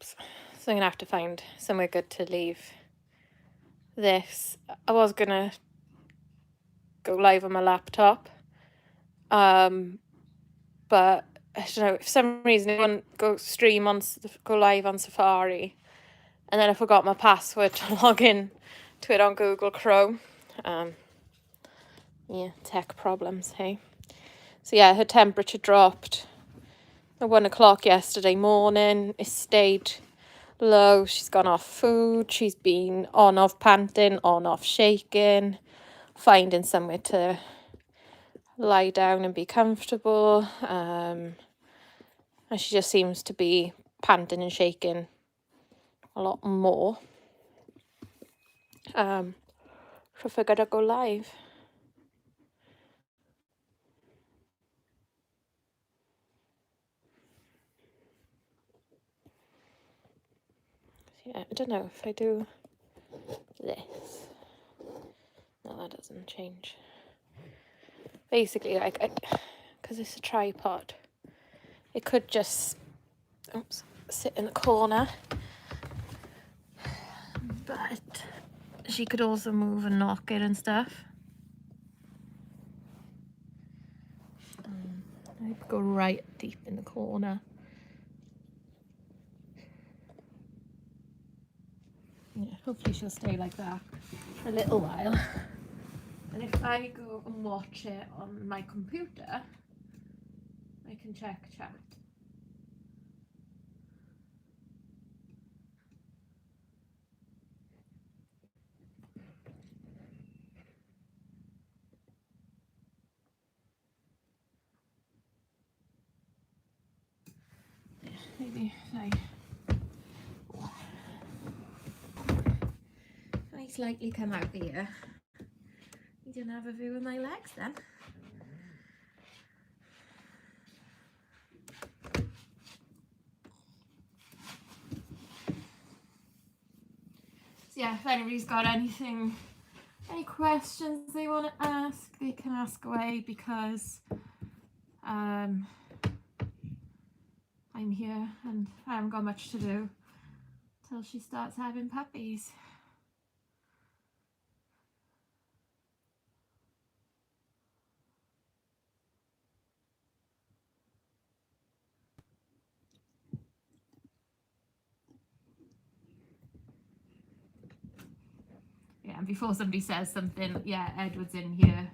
Oops. So I'm going to have to find somewhere good to leave this. I was going to go live on my laptop. But I don't know, for some reason it wouldn't go live on Safari, and then I forgot my password to log in to it on Google Chrome. Yeah, tech problems, hey. So yeah, her temperature dropped at 1 o'clock yesterday morning. It stayed low. She's gone off food. She's been on off panting, on off shaking, finding somewhere to lie down and be comfortable. And she just seems to be panting and shaking a lot more. So I figured I'd go live. Yeah, I don't know if I do this. No, that doesn't change. Basically, like, because it's a tripod, it could just, sit in the corner. But she could also move and knock it and stuff. I'd go right deep in the corner. Yeah, hopefully she'll stay like that for a little while. And if I go and watch it on my computer, I can check chat. Yeah, maybe if I slightly come out here, you can have a view of my legs then. So yeah, if anybody's got any questions they want to ask, they can ask away, because I'm here and I haven't got much to do till she starts having puppies. Yeah, and before somebody says something, yeah, Edward's in here.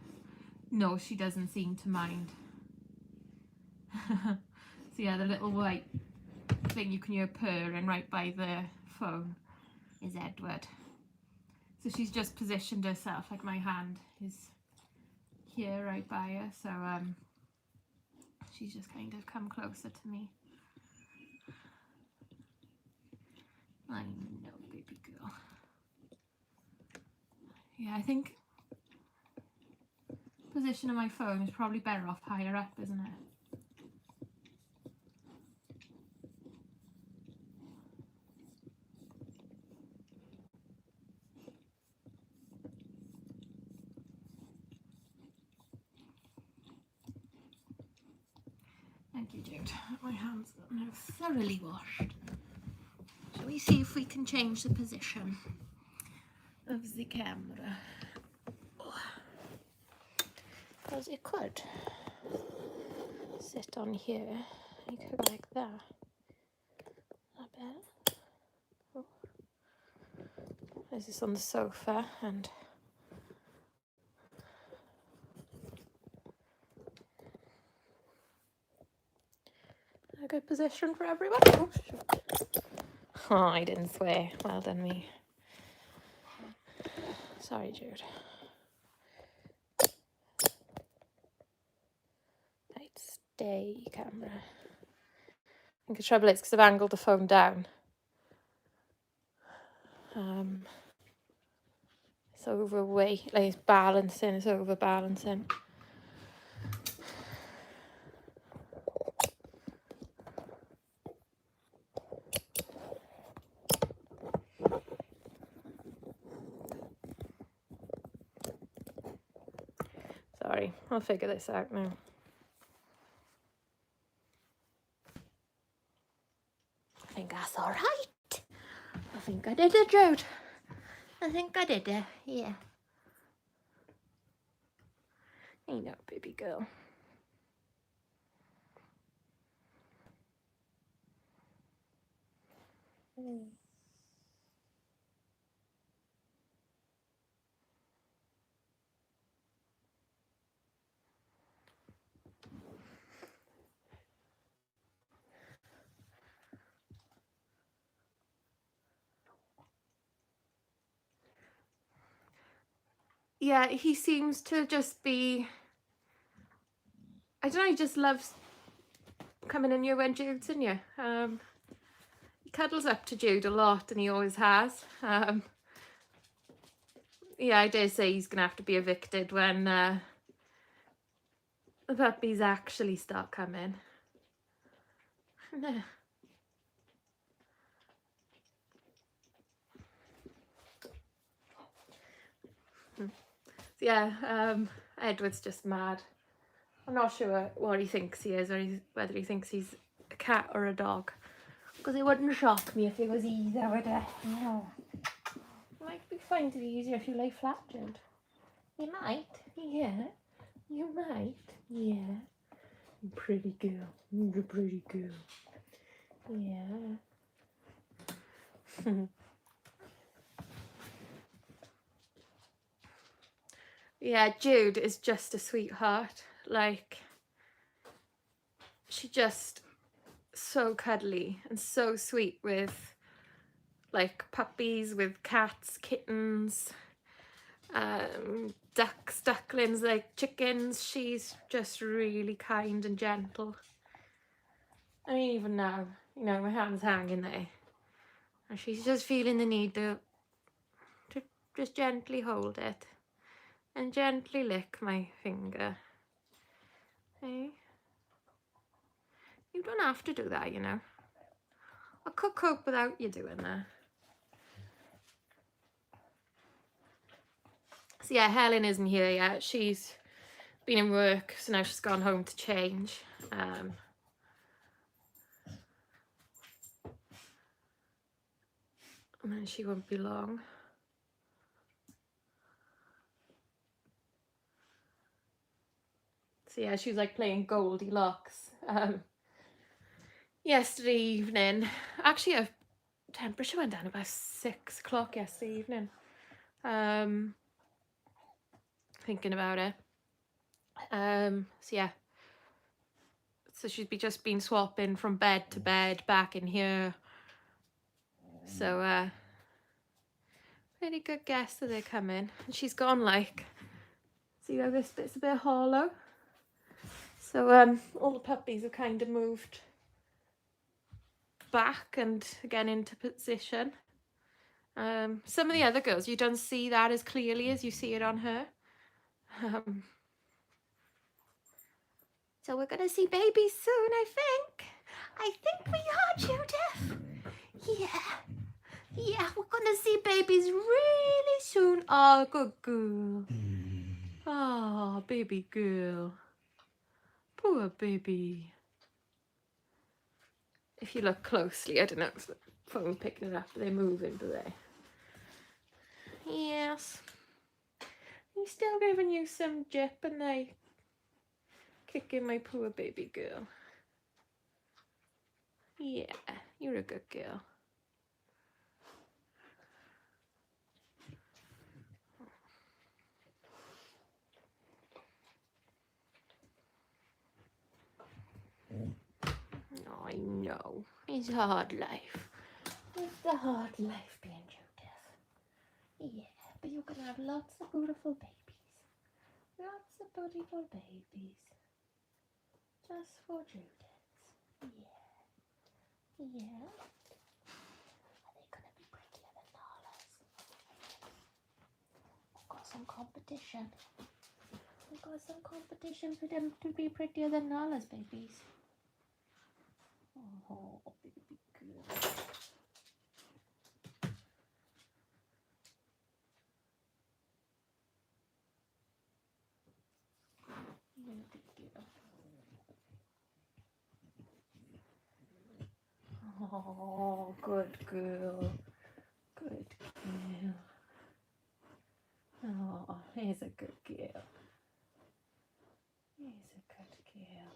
No, she doesn't seem to mind. So yeah, the little white thing you can hear purring right by the phone is Edward. So she's just positioned herself, like my hand is here right by her, so she's just kind of come closer to me. I know, baby girl. Yeah, I think position of my phone is probably better off higher up, isn't it? Thank you, Jude. My hands are now thoroughly washed. Shall we see if we can change the position of the camera? Because it could sit on here. You could go like that. Not bad. Oh. This is on the sofa, and a good position for everyone. Oh, I didn't swear. Well done, me. Sorry, Jude. Right, stay, camera. I think the trouble is because I've angled the phone down. It's overweight, like it's balancing, it's overbalancing. Sorry, I'll figure this out now. I think that's all right. think I did it, Jude. I think I did it, yeah. You know, baby girl. Yeah, he seems to just be, I don't know, he just loves coming in here when Jude's in here. He cuddles up to Jude a lot, and he always has. Yeah, I dare say he's going to have to be evicted when the puppies actually start coming. Yeah, Edward's just mad. I'm not sure what he thinks he is, or whether he thinks he's a cat or a dog. Because it wouldn't shock me if it was either, would it? No. You might find it easier if you lay flat, Jude. You might. Yeah. You might. Yeah. Pretty girl. You're a pretty girl. Yeah. Yeah, Jude is just a sweetheart. Like, she just so cuddly and so sweet with like puppies, with cats, kittens, ducks, ducklings, like chickens. She's just really kind and gentle. I mean, even now, you know, my hand's hanging there, and she's just feeling the need to just gently hold it and gently lick my finger. Hey, you don't have to do that, you know. I could cope without you doing that. So yeah, Helen isn't here yet. She's been in work, so now she's gone home to change. And then she won't be long. So yeah, she was like playing Goldilocks yesterday evening. Actually, her temperature went down about 6 o'clock yesterday evening. Thinking about it. So yeah. So she'd just been swapping from bed to bed back in here. So pretty good guess that they're coming. And she's gone like, see how this bit's a bit hollow? So all the puppies have kind of moved back and again into position. Some of the other girls, you don't see that as clearly as you see it on her. So we're going to see babies soon, I think. I think we are, Judith. Yeah, we're going to see babies really soon. Oh, good girl. Oh, baby girl. Poor baby. If you look closely, I don't know if the phone's picking it up, but they're moving, do they? Yes. He's still giving you some jip, and they kicking my poor baby girl. Yeah, you're a good girl. Oh, I know. It's a hard life. It's a hard life being Judith. Yeah, but you're going to have lots of beautiful babies. Lots of beautiful babies. Just for Judith. Yeah. Yeah. Are they going to be prettier than Nala's? We've got some competition. We've got some competition for them to be prettier than Nala's babies. Oh, baby girl. Oh, good girl. Yeah. Oh, here's a good girl. Here's a good girl.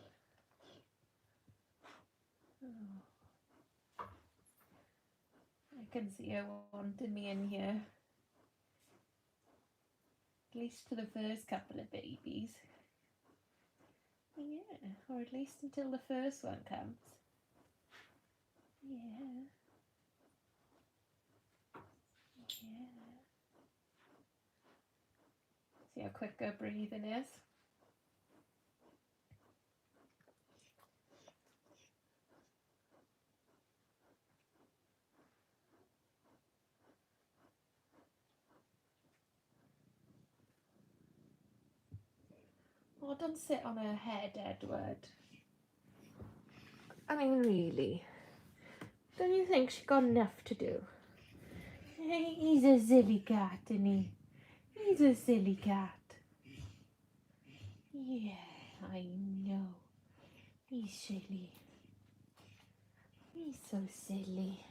Oh. I can see her wanting me in here. At least for the first couple of babies. Yeah, or at least until the first one comes. Yeah. Yeah. See how quick her breathing is? Oh, don't sit on her head, Edward. I mean, really. Don't you think she got enough to do? Hey, he's a silly cat, isn't he? He's a silly cat. Yeah, I know. He's silly. He's so silly.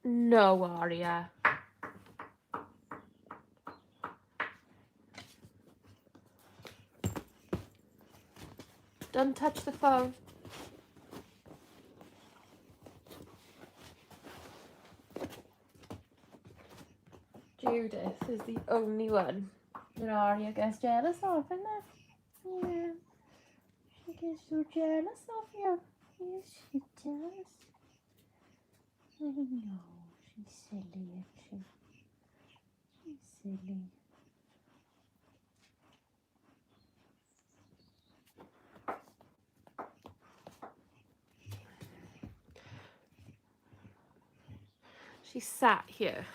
No, Aria. Don't touch the phone. Judith is the only one that Aria gets jealous of, isn't it? Yeah. She gets so jealous of you. Yes, she does. I know. She's silly, isn't she? She's silly. She sat here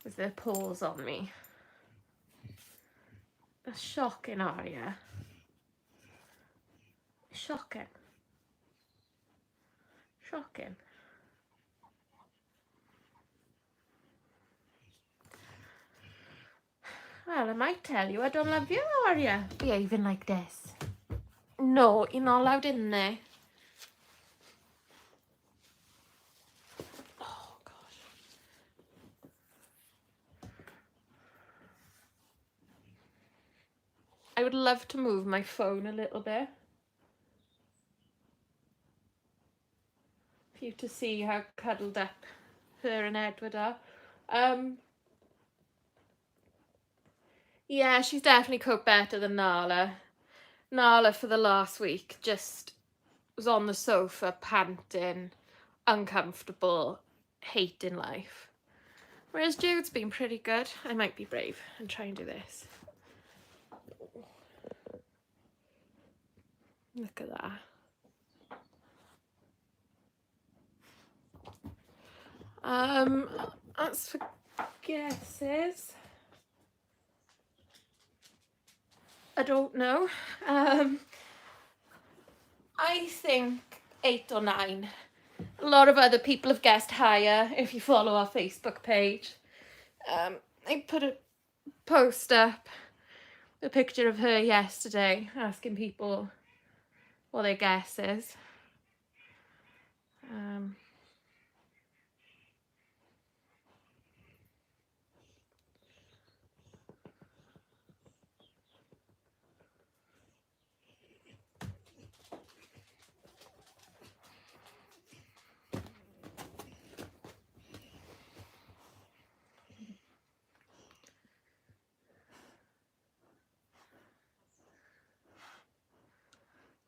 with her paws on me. That's shocking, Aria. Shocking. Shocking. Well, I might tell you I don't love you, Aria. Behaving like this. No, you're not allowed in there. Oh, gosh. I would love to move my phone a little bit for you to see how cuddled up her and Edward are. Yeah, she's definitely cooked better than Nala. Nala for the last week just was on the sofa panting, uncomfortable, hating life. Whereas Jude's been pretty good. I might be brave and try and do this. Look at that. As for guesses, I don't know. I think 8 or 9. A lot of other people have guessed higher if you follow our Facebook page. I put a post up, a picture of her yesterday, asking people what their guess is.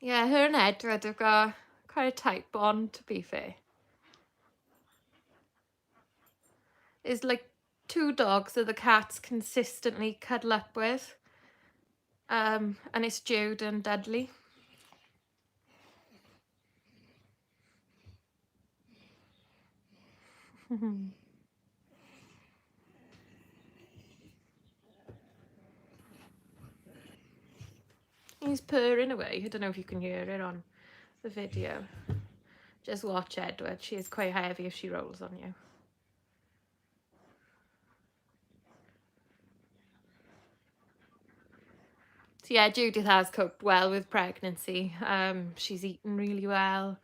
Yeah, her and Edward have got quite a tight bond, to be fair. It's like two dogs that the cats consistently cuddle up with. And it's Jude and Dudley. He's purring away. I don't know if you can hear it on the video. Just watch Edward. She is quite heavy if she rolls on you. So yeah, Judith has coped well with pregnancy. She's eaten really well.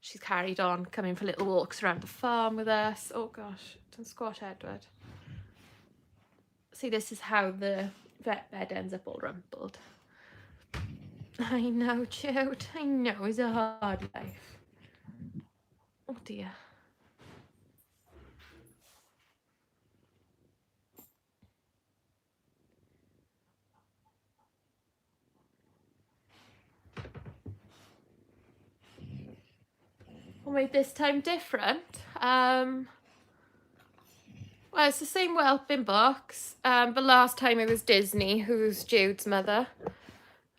She's carried on coming for little walks around the farm with us. Oh gosh, don't squash Edward. See, this is how the vet bed ends up all rumpled. I know, Jude. I know, it's a hard life. Oh dear. We'll make this time different. Well, it's the same whelping box, but last time it was Disney, who's Jude's mother,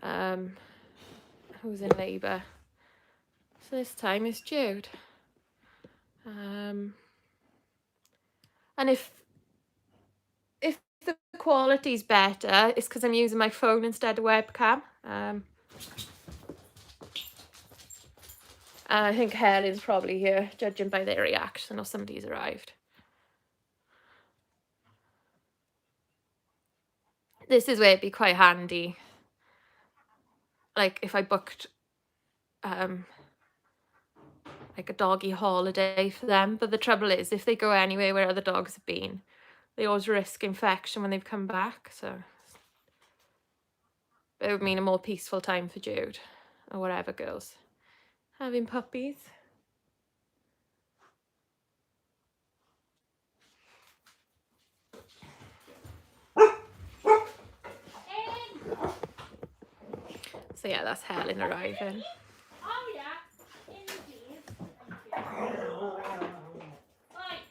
who's in labour. So this time it's Jude. And if the quality's better, it's because I'm using my phone instead of webcam. I think Helen's probably here, judging by their reaction, or somebody's arrived. This is where it'd be quite handy. Like if I booked like a doggy holiday for them. But the trouble is, if they go anywhere where other dogs have been, they always risk infection when they've come back. So it would mean a more peaceful time for Jude, or whatever girls having puppies. So yeah, that's Helen arriving. Oh yeah, indeed. Right.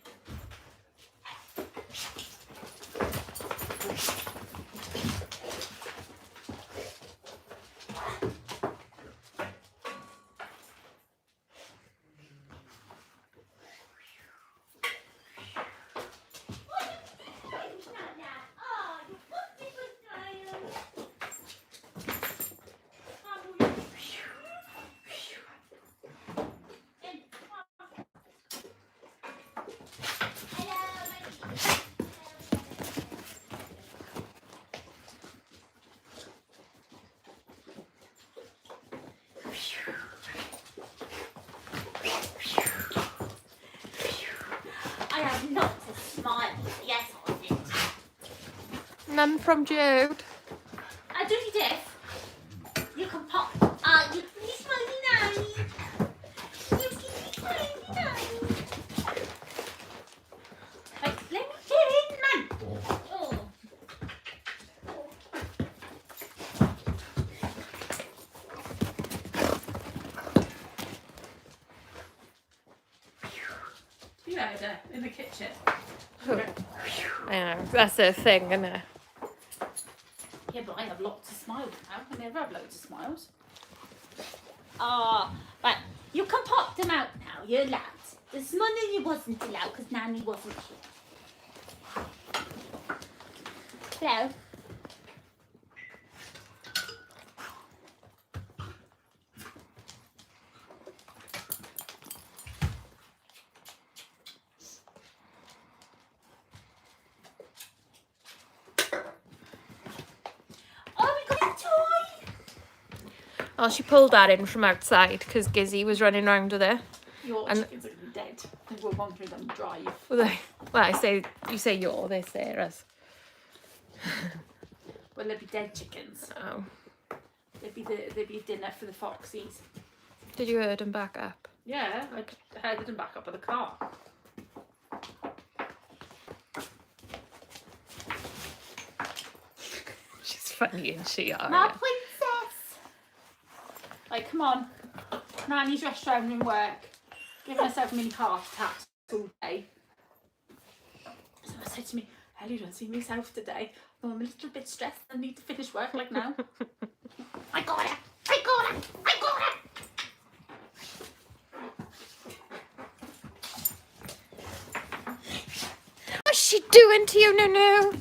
I have lots of smiles. Yes, I did. None from Jude. Dirty Deaf, you can pop. You can be smiley now. You can be smiley now. Right, let me get in, man. Oh. You heard her in the kitchen. I know, that's the thing, isn't it? Yeah, but I have lots of smiles now. I never have loads of smiles. Right, you can pop them out now. You're allowed. This morning you wasn't allowed because Nanny wasn't here. Hello. Oh, we got a toy. Oh, she pulled that in from outside because Gizzy was running around with it. Your And- chickens are going to be dead. They will wander them drive. Well, you say you're, they say us. Well, they'll be dead chickens. Oh. They'll be dinner for the foxies. Did you herd them back up? Yeah, I herded them back up with the car. She's funny, isn't she? My Aria? princess. Like, come on. Nanny's rushed around in work, giving herself mini heart attacks all day. Someone said to me, Ellie, you don't see myself today. Oh, I'm a little bit stressed. I need to finish work like now. I got it. I got it. I got it. What's she doing to you, Nunu?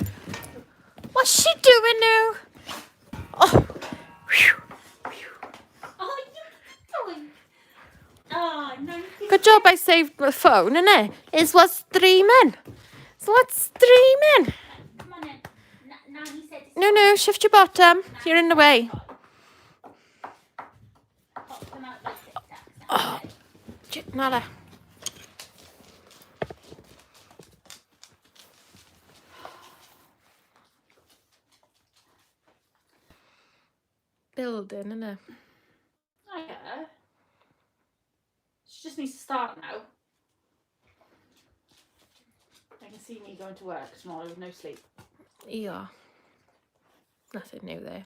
What's she doing now? Oh, phew. Oh, you're doing. Oh, no. Good job I saved my phone, innit? It's what's streaming. It's what's streaming. Come on in. Nanny said it's Nunu, shift your bottom. You're in the way. pop them out like Tic Tacs. Oh, Nala. Building, innit? Oh, yeah. She just needs to start now. I can see me going to work tomorrow with no sleep. Yeah. Nothing new there.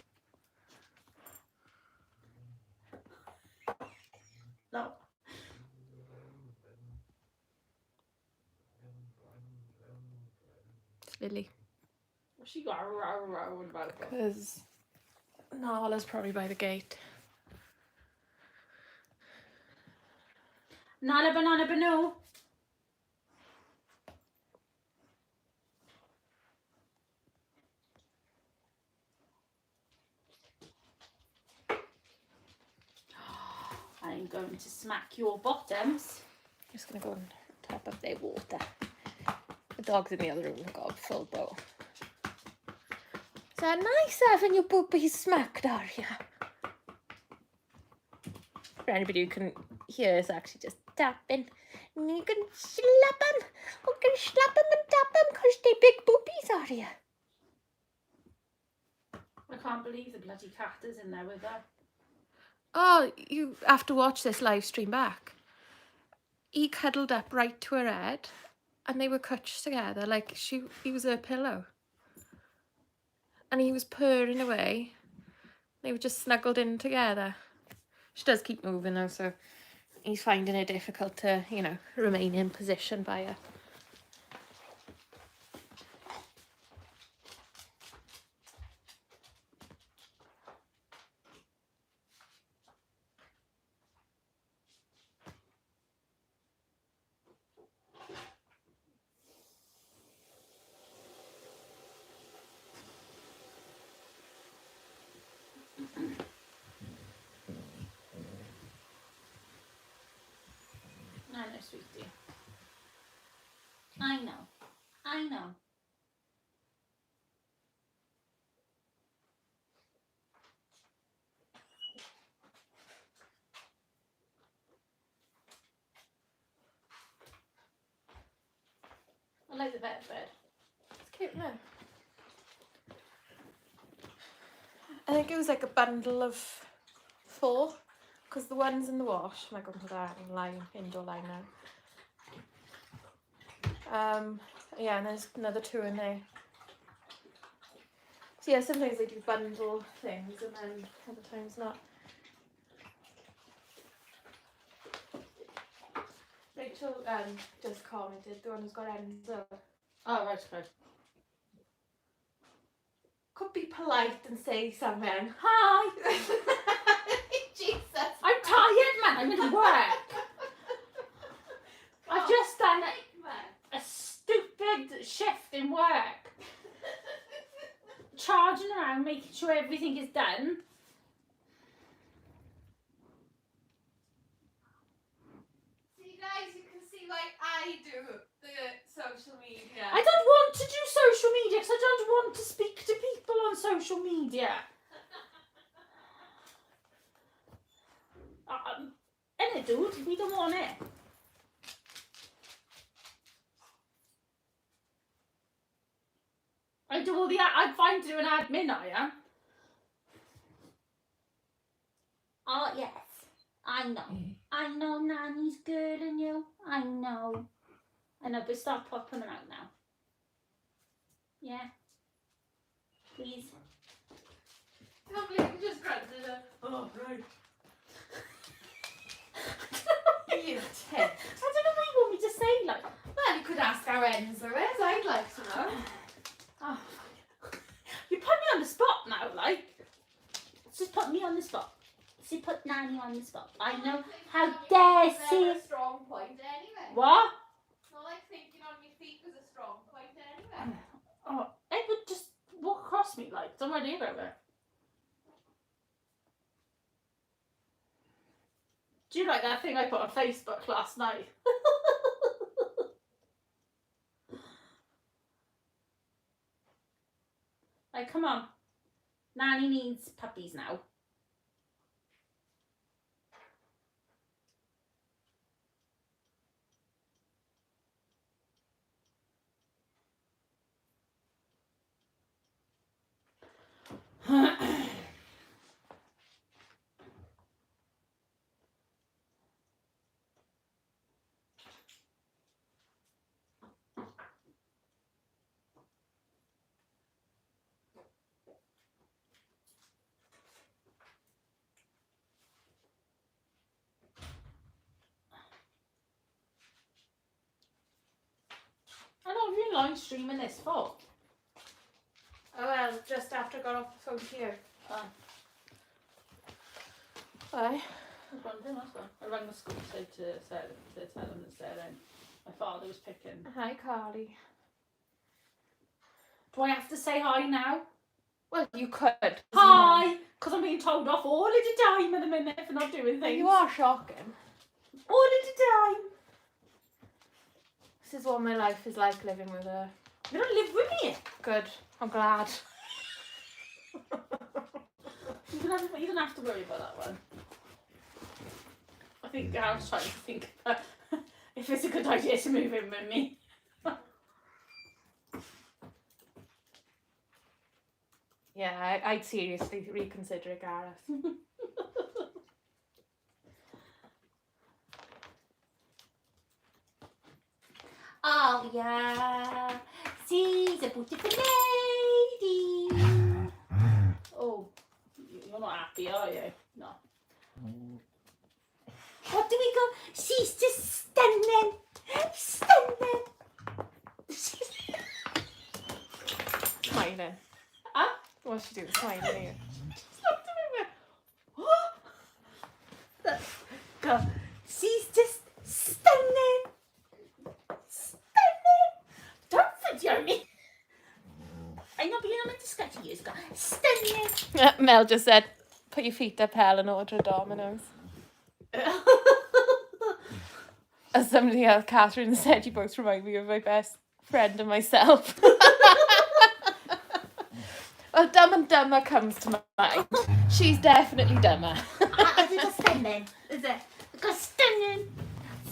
No. It's Lily. What's she got about? Because Nala's probably by the gate. Nala banana banu. I'm going to smack your bottoms. Just gonna go and top up their water. The dog's in the other room and got a full bowl. Is that nice having your boobies smacked, are you? For anybody who can hear us actually just tapping. And you can slap them. You can slap them and tap them because they big boobies, are you? I can't believe the bloody cat is in there with her. Oh, you have to watch this live stream back. He cuddled up right to her head and they were clutched together like he was her pillow. And he was purring away. They were just snuggled in together. She does keep moving though, so he's finding it difficult to, you know, remain in position by her. I know, sweetie. I know. I know. I like the vet bed. It's cute, no? I think it was like a bundle of 4 because the ones in the wash, I might go into that line, indoor line now. Yeah, and there's another 2 in there. So yeah, sometimes they do bundle things and then other times not. Rachel just commented, the one who's got Enzo. Oh, right, okay. Could be polite and say something. Hi! Jesus. I'm tired, man. I'm in work. I've just done a stupid shift in work. Charging around, making sure everything is done. See guys, you can see like I do the social media. I don't want to do social media because I don't want to speak to people on social media. Innit, dude? We don't want it. I do all the. I'm fine to do an admin, I am. Oh, yes. I know. I know Nanny's good and you. I know. I know, but start popping them out now. Yeah. Please. I can't believe you just granted her. Oh, right. ends there is? I'd like to know. Oh, you put me on the spot now, like. Just put me on the spot. She put Nanny on the spot. I know. How dare she? Never a strong point anyway. What? Not like thinking on your feet was a strong point anyway. Oh, it would just walk across me, like. Don't worry about it. Do you like that thing I put on Facebook last night? Like, come on. Nanny needs puppies now. I don't really live streaming this for. Oh well, just after I got off the phone to you. Why? I rang the school to tell them that my father was picking. Hi, Carly. Do I have to say hi now? Well, you could. Hi! Because I'm being told off all of the time at the minute for not doing things. You are shocking. All of the time. This is what my life is like living with her. You don't live with me. Good. I'm glad. You don't have to worry about that one. I think I was trying to think if it's a good idea to move in with me. Yeah, I'd seriously reconsider it, Gareth. Oh yeah, she's a beautiful lady. Oh, you're not happy, are you? No. What do we go? She's just stunning, stunning. Smiling. Huh? What's she doing? Smiling here. Stop doing it. Go. She's just stunning, stunning. Don't video me. I'm not being on a discussion years ago. Stunning. Mel just said, put your feet up, Helen, and order a Domino's. As somebody else, Catherine, said, you both remind me of my best friend and myself. Well, Dumb and Dumber comes to mind. She's definitely dumber. I did a stunning. Is it? Because stunning.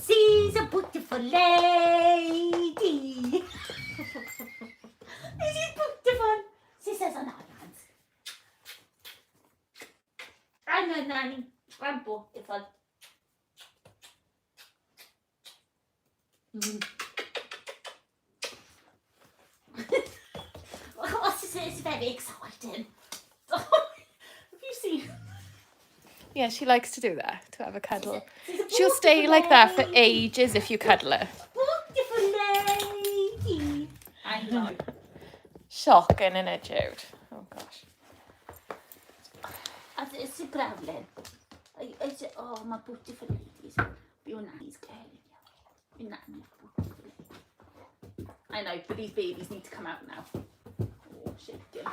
She's a beautiful lady. She's beautiful. She says on our hands. I'm a nanny. I'm beautiful. It's very exciting. Have you seen? Yeah, she likes to do that, to have a cuddle. She's a She'll stay beautiful like that for lady. ages if you cuddle her. Beautiful lady. I know. Shocking, innit, Jude? Oh, gosh. It's a problem. Oh, my beautiful ladies. Your nanny's girly. Your nanny's beautiful lady. I know, but these babies need to come out now. Oh, shaking.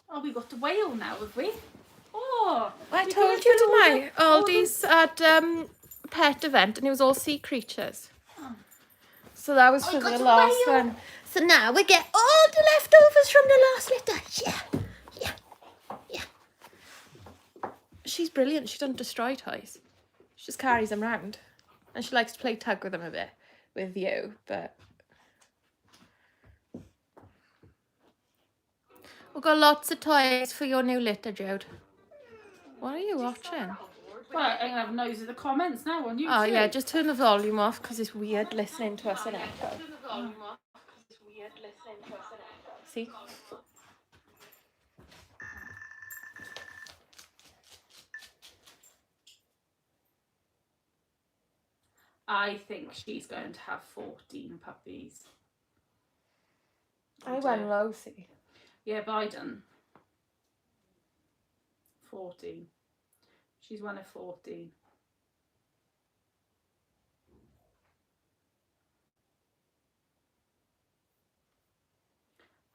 Oh, we got a whale now, have we? Oh, I we told got you, didn't all I? the- all Aldi's at pet event and it was all sea creatures. Oh. So that was Oh, for you got the a last whale. one. So now we get all the leftovers from the last litter. Yeah. She's brilliant. She doesn't destroy toys. She just carries them round. And she likes to play tug with them a bit. With you, but... We've got lots of toys for your new litter, Jude. What are you watching? Well, I'm going to have a nose at the comments now on YouTube. Oh, yeah, just turn the volume off because it's weird listening to us in echo. See? I think she's going to have 14 puppies. I went low, see. Yeah, Biden. 14. She's one of 14.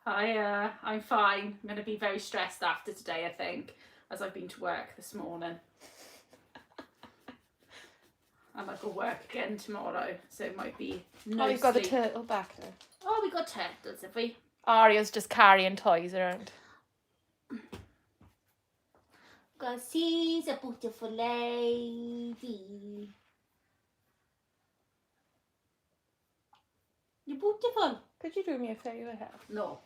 I'm fine. I'm going to be very stressed after today, I think, as I've been to work this morning. I might go work again tomorrow, so it might be no You've got the sleep. turtle back there. Oh, we got turtles, have we? Arya's just carrying toys around. Because she's a beautiful lady. You're beautiful. Could you do me a favour here? No.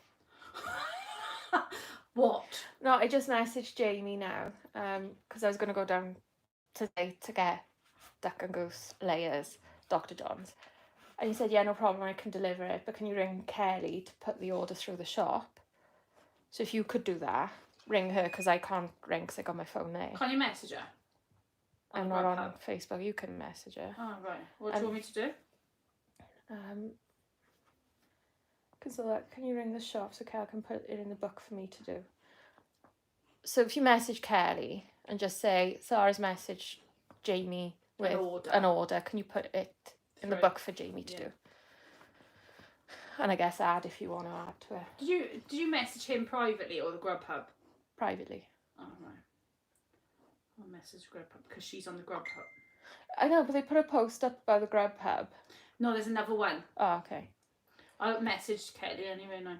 What? No, I just messaged Jamie now, because I was going to go down today to get duck and goose layers, Dr. John's. And he said, yeah, no problem, I can deliver it, but can you ring Kelly to put the order through the shop? So if you could do that, ring her, because I can't ring because I got my phone there. Can you message her? I'm not on Facebook, you can message her. Oh, right. What do you want me to do? Can you ring the shop so Kel can put it in the book for me to do? So if you message Kelly and just say, Sarah's messaged Jamie with an order, can you put it in the book for Jamie to do? And I guess add if you want to add to it. Did you message him privately or the Grubhub? Privately. Oh, right. I'll message Grubhub because she's on the Grubhub. I know, but they put a post up about the Grubhub. No, there's another one. Oh, okay. I'll message Kelly anyway now.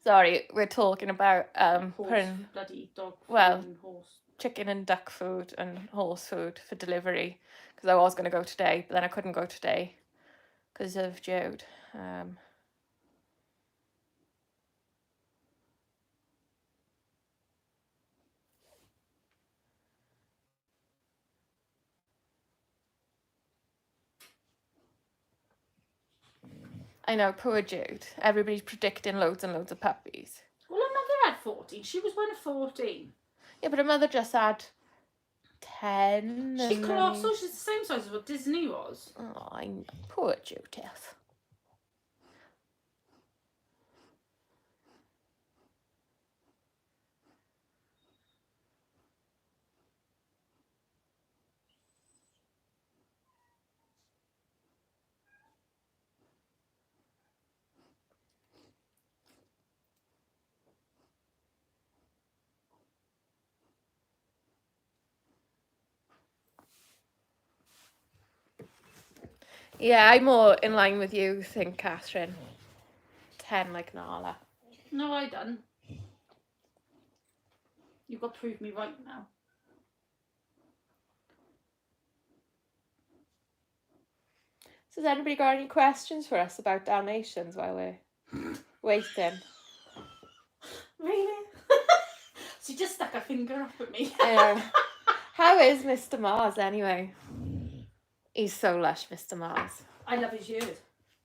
Sorry, we're talking about Horse, bloody dog food and horse. Chicken and duck food and horse food for delivery, because I was going to go today, but then I couldn't go today because of Jude. I know, poor Jude. Everybody's predicting loads and loads of puppies. Well, her mother had 14. She was one of 14. Yeah, but her mother just had 10. She's colossal. She's the same size as what Disney was. Oh, I know. Poor Judith. Yeah, I'm more in line with you, think, Catherine. 10 like Nala. No, I done. You've got to prove me right now. So has anybody got any questions for us about Dalmatians while we're waiting? Really? She just stuck her finger up at me. How is Mr. Mars anyway? He's so lush, Mr. Mars. I love his ears.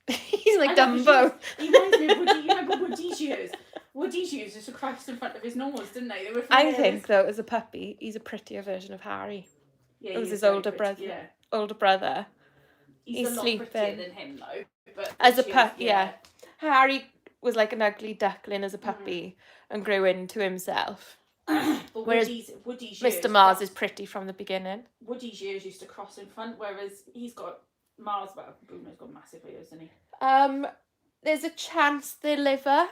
He's like Dumbo. He reminds me of Woody. You remember Woody's ears? Woody's ears used to cross in front of his nose, didn't they? They were I think, though, as a puppy, he's a prettier version of Harry. Yeah, it was his older brother. Yeah. Older brother. He's a lot sleeping. prettier than him, though. But as a puppy, yeah. Harry was like an ugly duckling as a puppy and grew into himself. But whereas Woody's Mr. Mars is pretty from the beginning. Woody's ears used to cross in front, whereas he's got Mars. Well, Bruno's got massive ears, hasn't he? There's a chance they liver.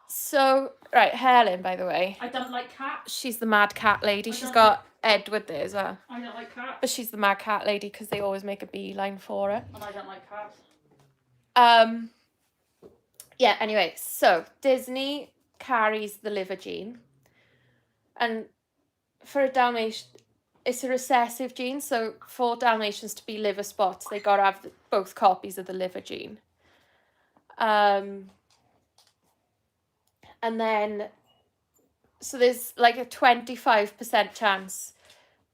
So right, Helen, by the way. I don't like cats. She's the mad cat lady. She's got Edward there as well. I don't like cats. But she's the mad cat lady because they always make a beeline for her. And I don't like cats. Yeah. Anyway, so Disney carries the liver gene, and for a Dalmatian, it's a recessive gene. So for Dalmatians to be liver spots, they gotta have both copies of the liver gene. And then, so there's like a 25% chance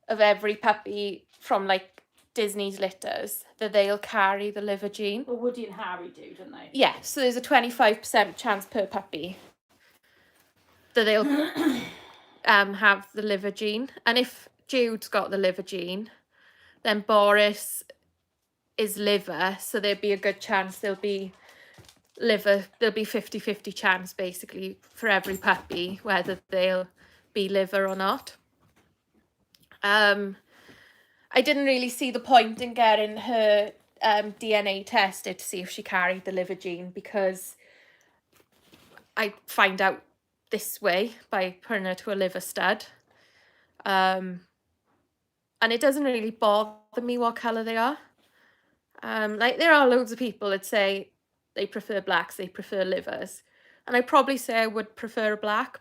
of every puppy from like Disney's litters that they'll carry the liver gene. Well, Woody and Harry do, don't they? Yeah, so there's a 25% chance per puppy that they'll have the liver gene. And if Jude's got the liver gene, Then Boris is liver, so there'd be a good chance there'll be 50-50 chance basically for every puppy whether they'll be liver or not. I didn't really see the point in getting her DNA tested to see if she carried the liver gene, because I find out this way by putting her to a liver stud. And it doesn't really bother me what colour they are. Like, there are loads of people that say they prefer blacks, they prefer livers. And I probably say I would prefer a black,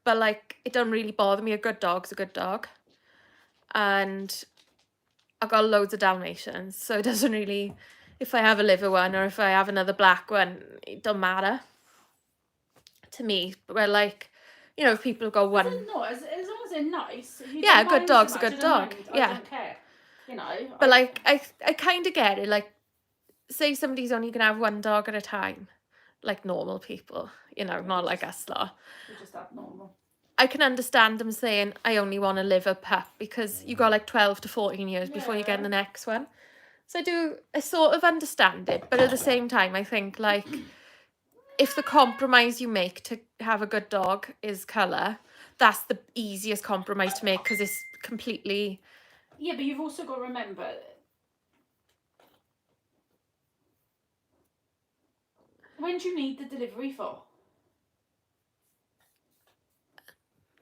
but like, it don't really bother me. A good dog's a good dog. And I've got loads of Dalmatians, so it doesn't really, if I have a liver one or if I have another black one, it don't matter to me. But like, you know, if people have got one, No, as long as they're nice. If you yeah, a don't good mind dog's so a much, good I don't dog. mind. Yeah. I don't care. You know. But like, I kind of get it. Like, say somebody's only gonna have one dog at a time, like normal people, you know, not like us lot. We're just abnormal. I can understand them saying, I only want a liver pup, because you got like 12 to 14 years before you get Yeah. the next one. So I sort of understand it, but at the same time, I think, like, if the compromise you make to have a good dog is colour, that's the easiest compromise to make, because it's completely... Yeah, but you've also got to remember, when do you need the delivery for?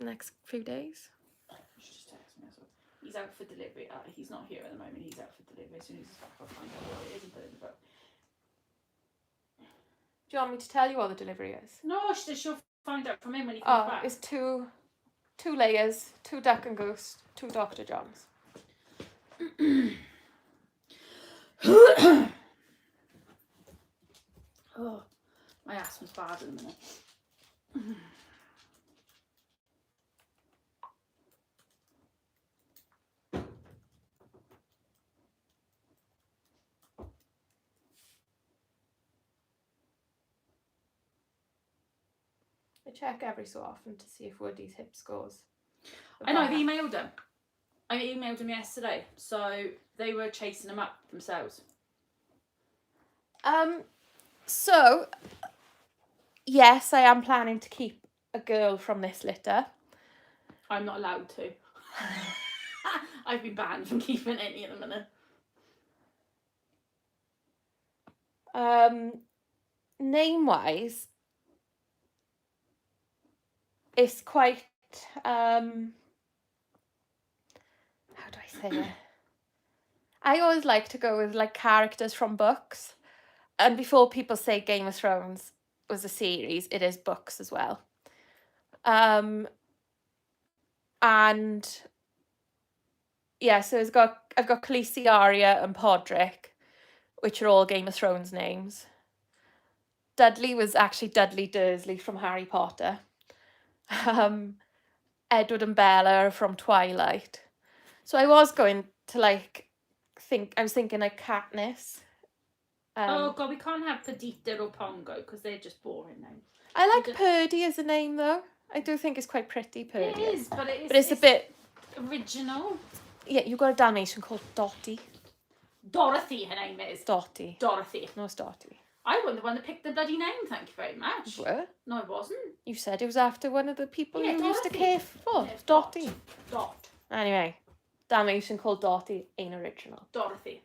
Next few days. Just text me as well. He's out for delivery. He's not here at the moment. He's out for delivery. As soon as he's back, I'll find out what it is and put it in the book. Do you want me to tell you what the delivery is? No, she'll find out from him when he comes back. It's two layers, 2 duck and goose, 2 Dr. Johns. Oh, my asthma's bad at the minute. I check every so often to see if Woody's hip scores. I know, I've emailed him. I emailed him yesterday, so they were chasing him up themselves. So, yes, I am planning to keep a girl from this litter. I'm not allowed to. I've been banned from keeping any at the minute. Name-wise, it's quite, how do I say it? I always like to go with like characters from books. And before people say Game of Thrones was a series, it is books as well. And yeah, so I've got Khaleesi, Arya and Podrick, which are all Game of Thrones names. Dudley was actually Dudley Dursley from Harry Potter. Edward and Bella are from Twilight. So I was going to I was thinking like Katniss. Oh god, we can't have Perdita or Pongo because they're just boring names. I like Purdy as a name though. I do think it's quite pretty, Purdy. It is, but it's a bit original. Yeah, you've got a Dalmatian called Dottie. Dorothy, her name is. Dottie. Dorothy. No, it's Dottie. I wasn't the one that picked the bloody name, thank you very much. You were? No, I wasn't. You said it was after one of the people you used to Dorothy. care for. Yeah, Dottie. Dot. Anyway, Dalmatian called Dottie ain't original. Dorothy.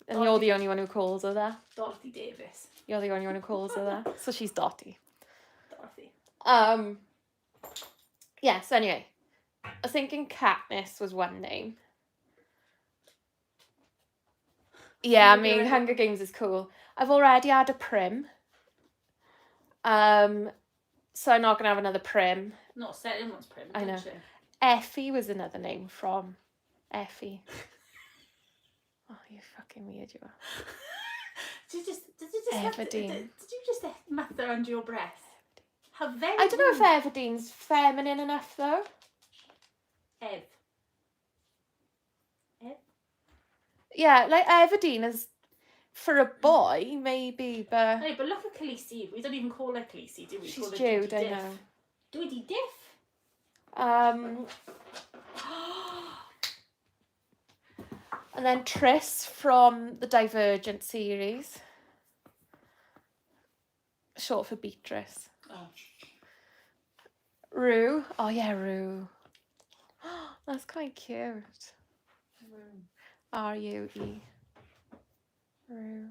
And you're the only one who calls her that. Dorothy Davis. You're the only one who calls her that. So she's Dottie. Dorothy. Yeah, so anyway. I was thinking Katniss was one name. Yeah, I mean, Hunger Games is cool. I've already had a Prim. So I'm not going to have another Prim. Not set anyone's Prim, I know. She? Effie was another name from Effie. Oh, you fucking weird you are. Did you just Everdeen. Did you just mutter under your breath? How very I don't know if Everdene's feminine enough though. Ev. Yeah, like Everdeen is for a boy, maybe, but... Hey, but look at Khaleesi. We don't even call her Khaleesi, do we? She's call her Jude, Doody I Diff. know. Doody Diff? And then Triss from the Divergent series. Short for Beatrice. Oh. Rue. Oh yeah, Rue. That's quite cute. R-U-E. Rue.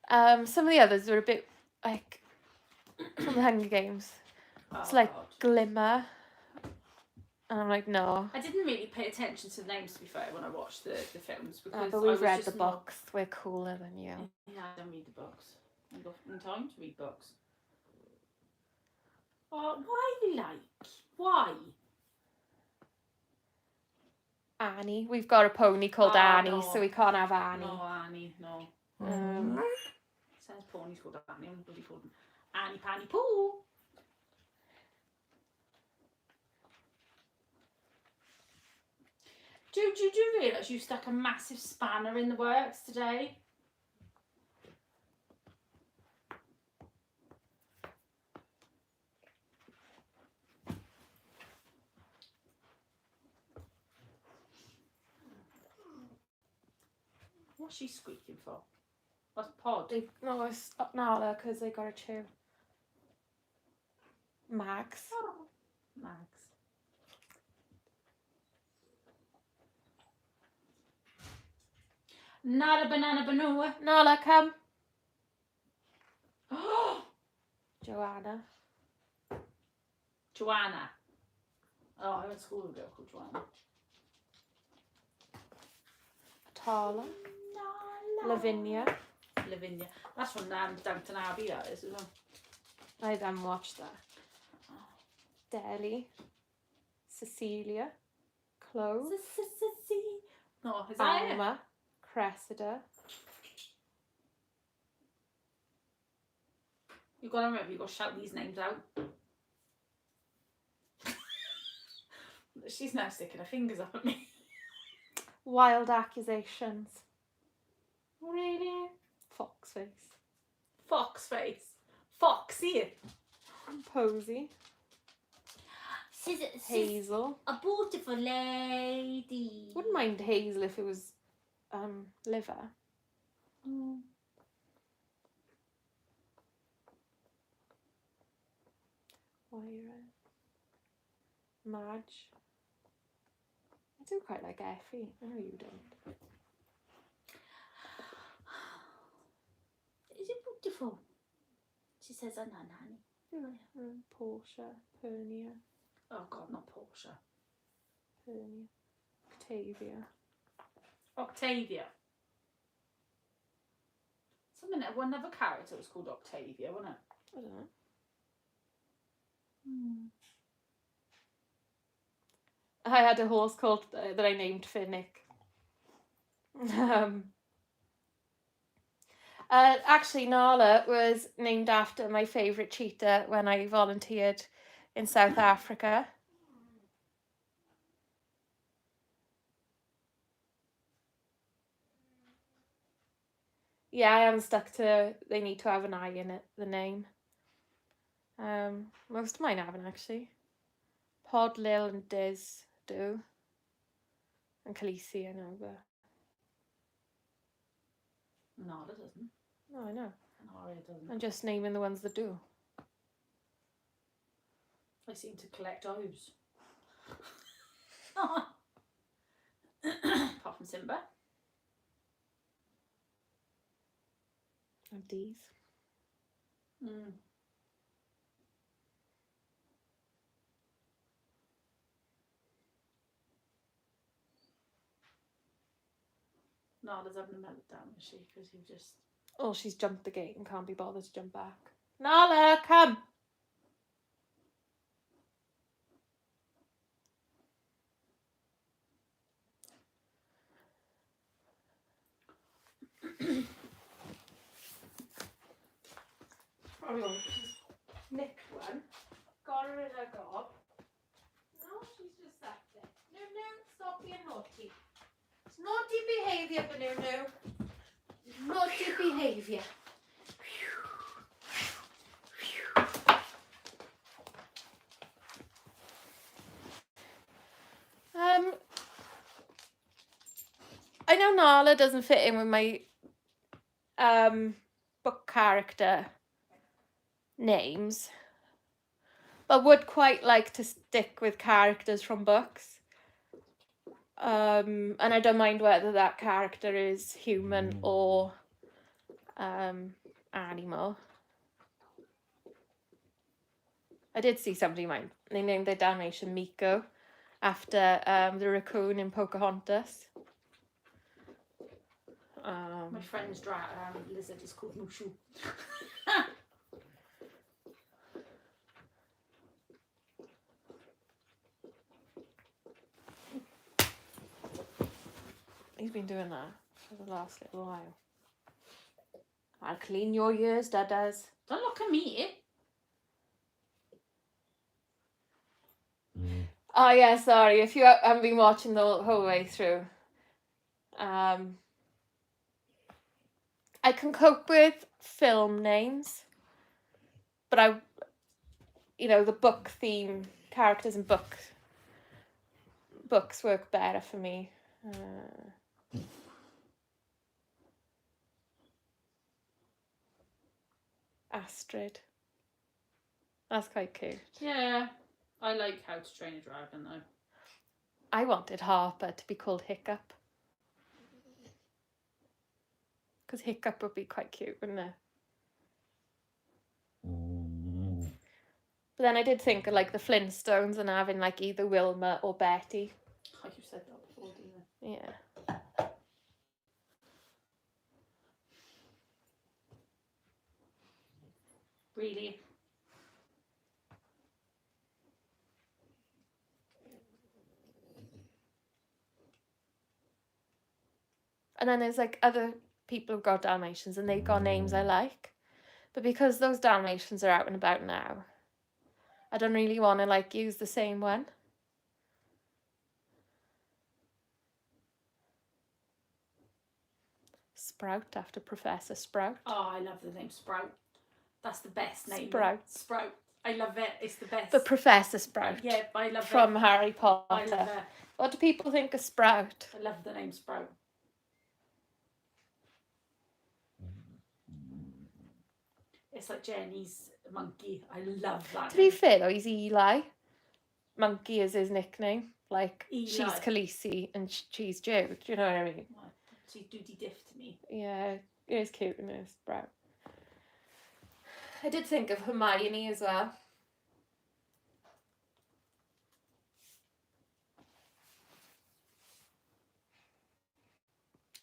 Some of the others were a bit like from the Hunger Games. It's like God. Glimmer. And I'm like, no. I didn't really pay attention to the names, to be fair, when I watched the films because But I we've was read just the more... books. We're cooler than you. Yeah, I don't read the books. I haven't got time to read books. Oh, why like? Why? Annie. We've got a pony called Annie, no. so we can't have Annie. No, Annie, no. Says pony's called Annie. I'm bloody called Annie Panny Poo. Do you realise you stuck a massive spanner in the works today? What's she squeaking for? What's Pod? No, it's Nala because they got a chew. Max. Max. Not a banana banua. Nala, come. Oh, Joanna. Joanna. Oh, I went to school with a girl called Joanna. Tala. Lavinia. Lavinia. That's from Downton Abbey, that is, isn't it? I haven't watched that. Deli. Cecilia. Chloe. No, is that it? Alma. Cressida. You've got to remember, you've got to shout these names out. She's now sticking her fingers up at me. Wild accusations. Really? Foxface. Foxface. Foxy. Posy. Hazel. A beautiful lady. Wouldn't mind Hazel if it was liver. Moira. Madge. I do quite like Effie. I know you don't. Is it beautiful? She says, "Oh no, honey." Portia. Pernia. Oh God, not Portia. Pernia. Octavia. Octavia. Something that one other character was called Octavia, wasn't it? I don't know. I had a horse called that I named Finnick. Actually, Nala was named after my favourite cheetah when I volunteered in South Africa. Yeah, I am stuck to they need to have an I in it, the name. Most of mine haven't actually. Pod, Lil and Diz do. And Khaleesi, I know, but... No, that doesn't. No, I know. No, it doesn't. I'm just naming the ones that do. I seem to collect O's. Apart from Simba. And D's. Nala's having a meltdown, is she? Because you just... Oh, she's jumped the gate and can't be bothered to jump back. Nala, come! Oh, nicked one. Got rid of gob. No, she's just sat there. No, stop being naughty. It's naughty behaviour, no. Naughty behaviour. Nala doesn't fit in with my book character names, but would quite like to stick with characters from books. And I don't mind whether that character is human or animal. I did see somebody mind. They named their Dalmatian Miko after the raccoon in Pocahontas. My friend's lizard is called Mushu. He's been doing that for the last little while. I'll clean your ears, Dadas. Don't look at me. Oh yeah, sorry. If you haven't been watching the whole way through, I can cope with film names, but the book theme characters in books work better for me. Astrid. That's quite cute. Yeah, I like How to Train a Dragon though. I wanted Harper to be called Hiccup. Because Hiccup would be quite cute, wouldn't it? But then I did think of like the Flintstones and having like either Wilma or Betty. Oh, you said that before, didn't you? Yeah. Really? And then there's like other people who've got Dalmatians and they've got names I like. But because those Dalmatians are out and about now, I don't really want to like use the same one. Sprout after Professor Sprout. Oh, I love the name Sprout. That's the best name. Sprout. Sprout. I love it. It's the best. But Professor Sprout. Yeah, I love from it. Harry Potter. I love it. What do people think of Sprout? I love the name Sprout. It's like Jenny's monkey. I love that. To be fair though, he's Eli. Monkey is his nickname. Like, Eli. she's Khaleesi and she's Jude. Do you know what I mean? What? She's Duty Diff to me. Yeah, it is cute and it's Sprout. I did think of Hermione as well.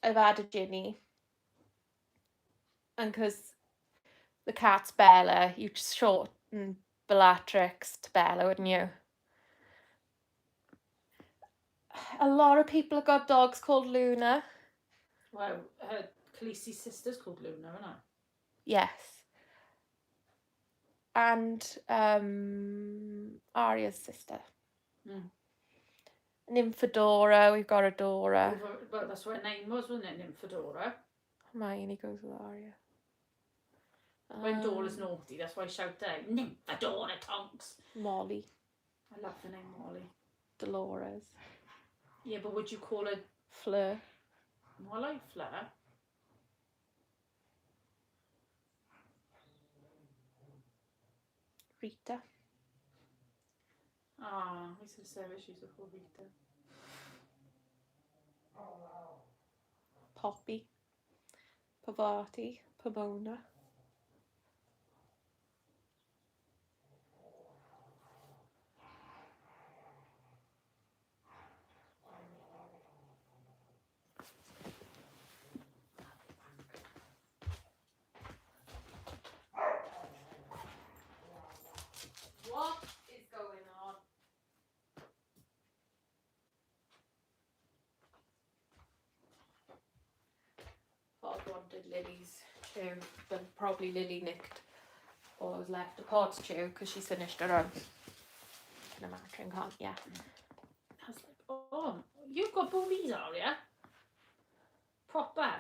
I've added Ginny. And because the cat's Bella, you just shorten Bellatrix to Bella, wouldn't you? A lot of people have got dogs called Luna. Well, her Khaleesi's sister's called Luna, isn't it? Yes. And Arya's sister. Mm. Nymphadora, we've got Adora. Well, that's what her name was, wasn't it? Nymphadora. Hermione goes with Arya. When Dora's naughty, that's why I shout out, Nymphadora Tonks. Molly. I love the name Molly. Dolores. Yeah, but would you call her Fleur. more like Fleur? Rita. Ah, I used to say that she's a Rita. Poppy. Pavati. Pomona. What is going on? Pod wanted Lily's chew, but probably Lily nicked what was left of Pod's chew because she's finished her own. Can imagine, can't ya? I was like, oh, you've got boobies, Aria. Proper.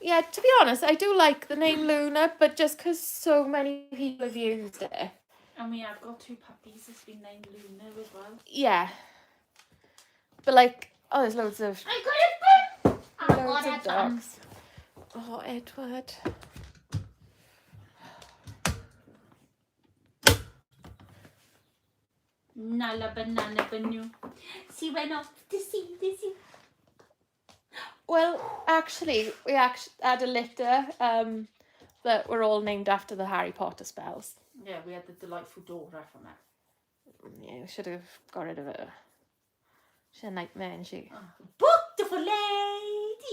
Yeah, to be honest, I do like the name Luna, but just because so many people have used it. And we have got 2 puppies that's been named Luna as well. Yeah. But like, oh, there's loads of I got it! Oh, loads God, of dogs. Oh, Edward. Nala banana banu. She went off to see this. Well, actually, we had a litter that were all named after the Harry Potter spells. Yeah, we had the delightful Dora from it. Yeah, we should have got rid of her. She's a nightmare, isn't she? Beautiful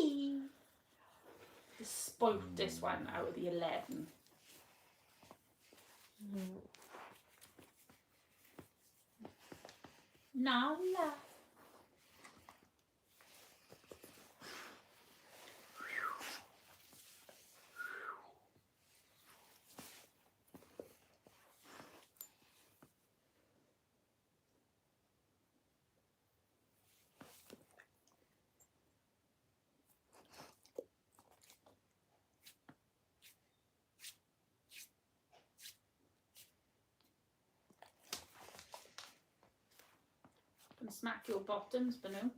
lady. Just spoilt this one out of the 11. Nala. Gonna smack your bottoms, Banu.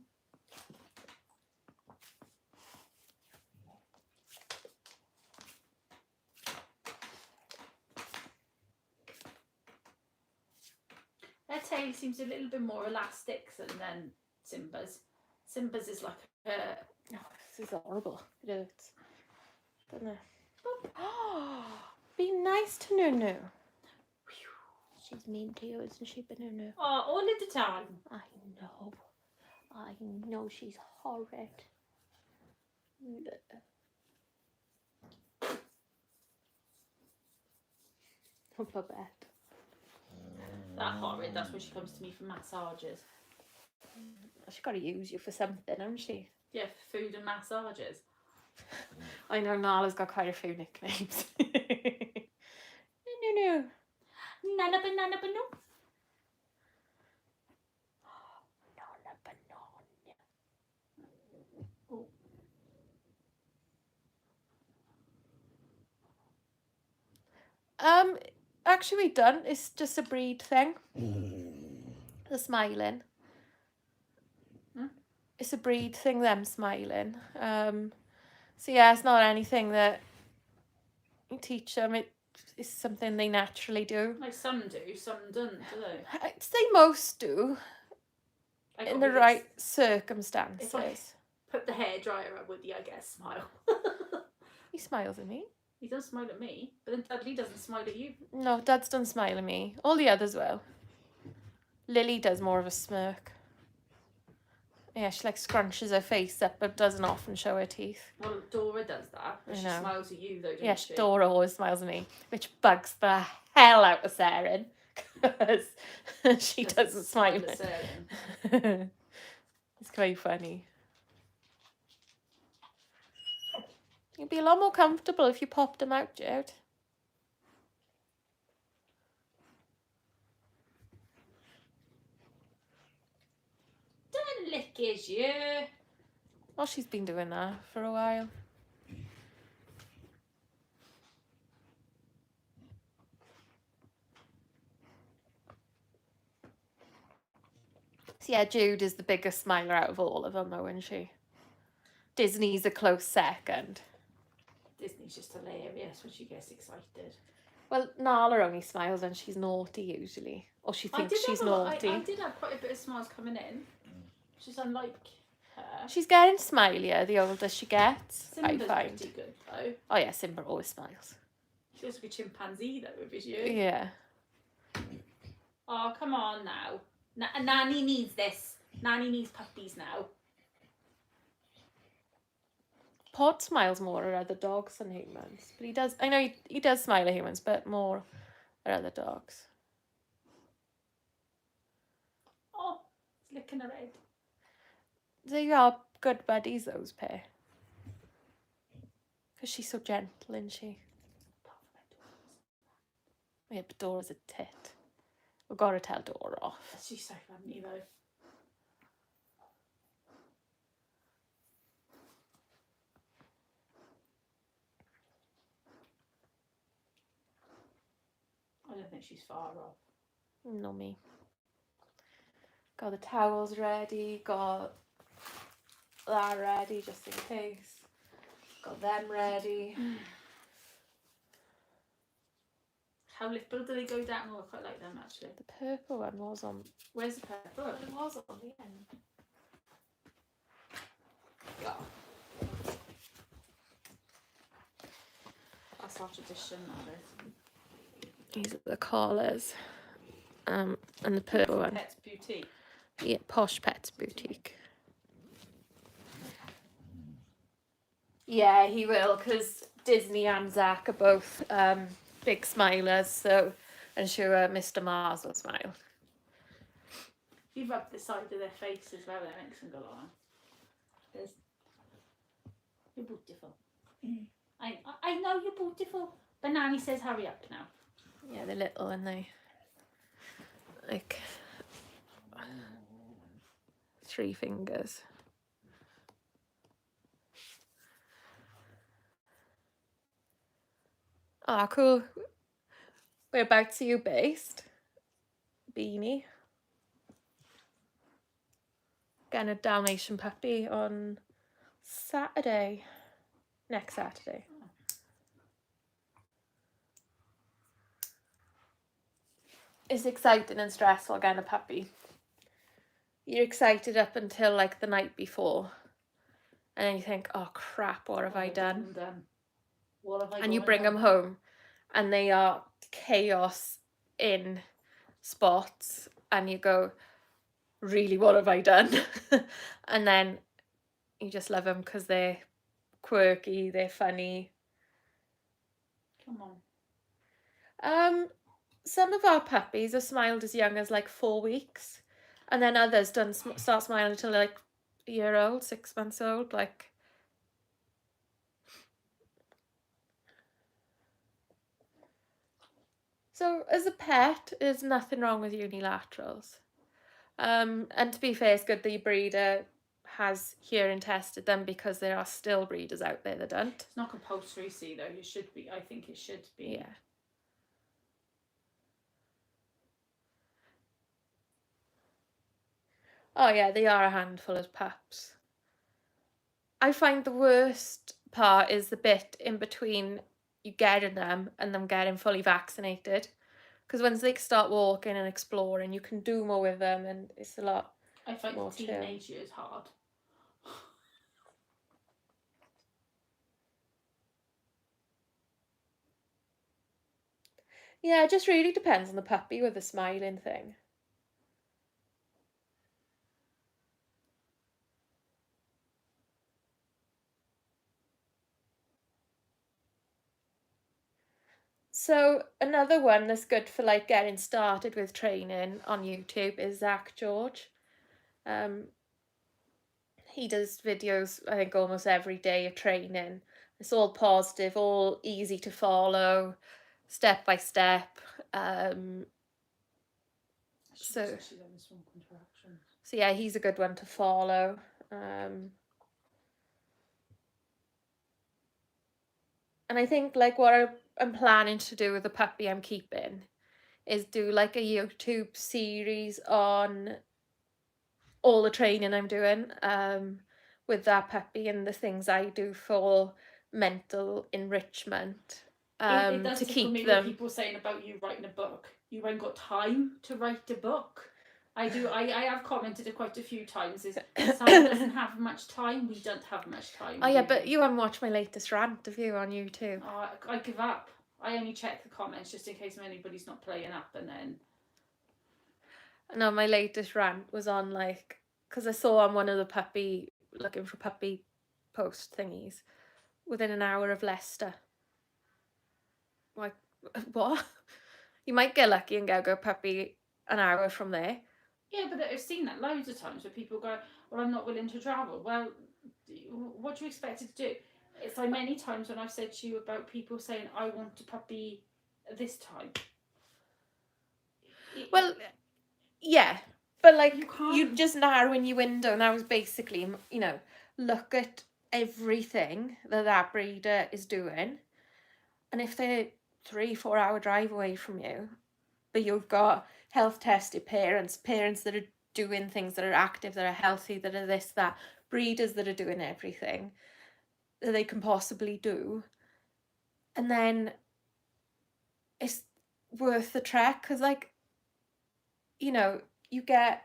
Their tail seems a little bit more elastic than Simba's. Simba's is like a... Oh, this is horrible. It hurts. Don't know. Oh, be nice to Nunu. She's mean to you, isn't she, Nunu? Oh, all of the time. I know she's horrid. Babette. That horrid, that's when she comes to me for massages. She's got to use you for something, hasn't she? Yeah, for food and massages. I know Nala's got quite a few nicknames. No. Nana banana banu. Nala banana. Actually we done. It's just a breed thing. The smiling. It's a breed thing, them smiling. So yeah, it's not anything that you teach them. It's something they naturally do. Like some do, some don't, do they? I'd say most do. In the right circumstances. If I put the hairdryer up with you, I get a smile. He smiles at me. He doesn't smile at me, but then Dudley doesn't smile at you. No, Dad's don't smile at me. All the others will. Lily does more of a smirk. Yeah, she like scrunches her face up but doesn't often show her teeth. Well, Dora does that, but she smiles at you though, doesn't she? Dora always smiles at me, which bugs the hell out of Sarah because she doesn't smile at Sarah. It's quite funny. You'd be a lot more comfortable if you popped them out, Jude. Don't lick his ear. Well, she's been doing that for a while. So yeah, Jude is the biggest smiler out of all of them, though, isn't she? Disney's a close second. Disney's just hilarious when she gets excited. Well, Nala only smiles when she's naughty, usually. Or she thinks she's naughty. I did have quite a bit of smiles coming in. She's unlike her. She's getting smilier the older she gets, Simba's I find. pretty good, though. Oh yeah, Simba always smiles. She looks like a chimpanzee, though, with his ear. Yeah. Oh, come on now. Nanny needs this. Nanny needs puppies now. Pod smiles more at other dogs than humans. But he does, I know he does smile at humans, but more at other dogs. Oh, it's licking her head. They are good buddies, those pair. Because she's so gentle, isn't she? Yeah, but Dora's a tit. We've got to tell Dora off. She's so funny, though. don't think she's far off. No me. Got the towels ready, got that ready just in case. Got them ready. How little do they go down? Oh, I quite like them actually. The purple one was on. Where's the purple? It was on the end. Yeah. That's our tradition, that is. These are the collars. And the purple one. Pets Boutique. Yeah, Posh Pets Boutique. Yeah, he will, because Disney and Zach are both big smilers, so I'm sure Mr. Mars will smile. You rub the side of their face as well, that makes them go on. You're beautiful. I know you're beautiful. But Nanny says hurry up now. Yeah, they're little and they like 3 fingers. Ah, cool. Whereabouts are you based? Beanie. Getting a Dalmatian puppy on Saturday. Next Saturday. It's exciting and stressful getting a puppy. You're excited up until like the night before. And then you think, oh crap, what have I done? What have I And you gone bring and them home and they are chaos in spots. And you go, really, what have I done? And then you just love them because they're quirky, they're funny. Come on. Some of our puppies are smiled as young as like 4 weeks, and then others don't start smiling until they're like a year old, 6 months old. Like, so as a pet, there's nothing wrong with unilaterals. And to be fair, it's good the breeder has hearing tested them, because there are still breeders out there that don't. It's not compulsory, see, though. It should be. I think it should be. Yeah. Oh yeah, they are a handful as pups. I find the worst part is the bit in between you getting them and them getting fully vaccinated. Because once they start walking and exploring, you can do more with them, and it's a lot. I find more the teenage years hard. Yeah, it just really depends on the puppy with the smiling thing. So another one that's good for like getting started with training on YouTube is Zach George. He does videos, I think, almost every day of training. It's all positive, all easy to follow, step by step. So yeah, he's a good one to follow. And I think like what I'm planning to do with the puppy I'm keeping is do like a YouTube series on all the training I'm doing with that puppy and the things I do for mental enrichment It does to tickle keep me them. when people saying about you writing a book. You ain't got time to write a book. I do. I have commented quite a few times. Is Sam doesn't have much time. We don't have much time. Oh yeah, but you haven't watched my latest rant of you on YouTube. Oh, I give up. I only check the comments just in case anybody's not playing up, and then. No, my latest rant was on like, because I saw on one of the puppy, looking for puppy post thingies, within an hour of Leicester. Like, what? You might get lucky and get a good puppy an hour from there. Yeah, but I've seen that loads of times where people go, well, I'm not willing to travel. Well, what do you expect it to do? It's like many times when I've said to you about people saying, I want a puppy this time. Well, yeah, but like You you can't. just narrowing your window, and I was basically, you know, look at everything that breeder is doing, and if they're 3-4 hour drive away from you, but you've got health tested parents that are doing things, that are active, that are healthy, that are this, that, breeders that are doing everything that they can possibly do. And then it's worth the trek, because, like, you know, you get,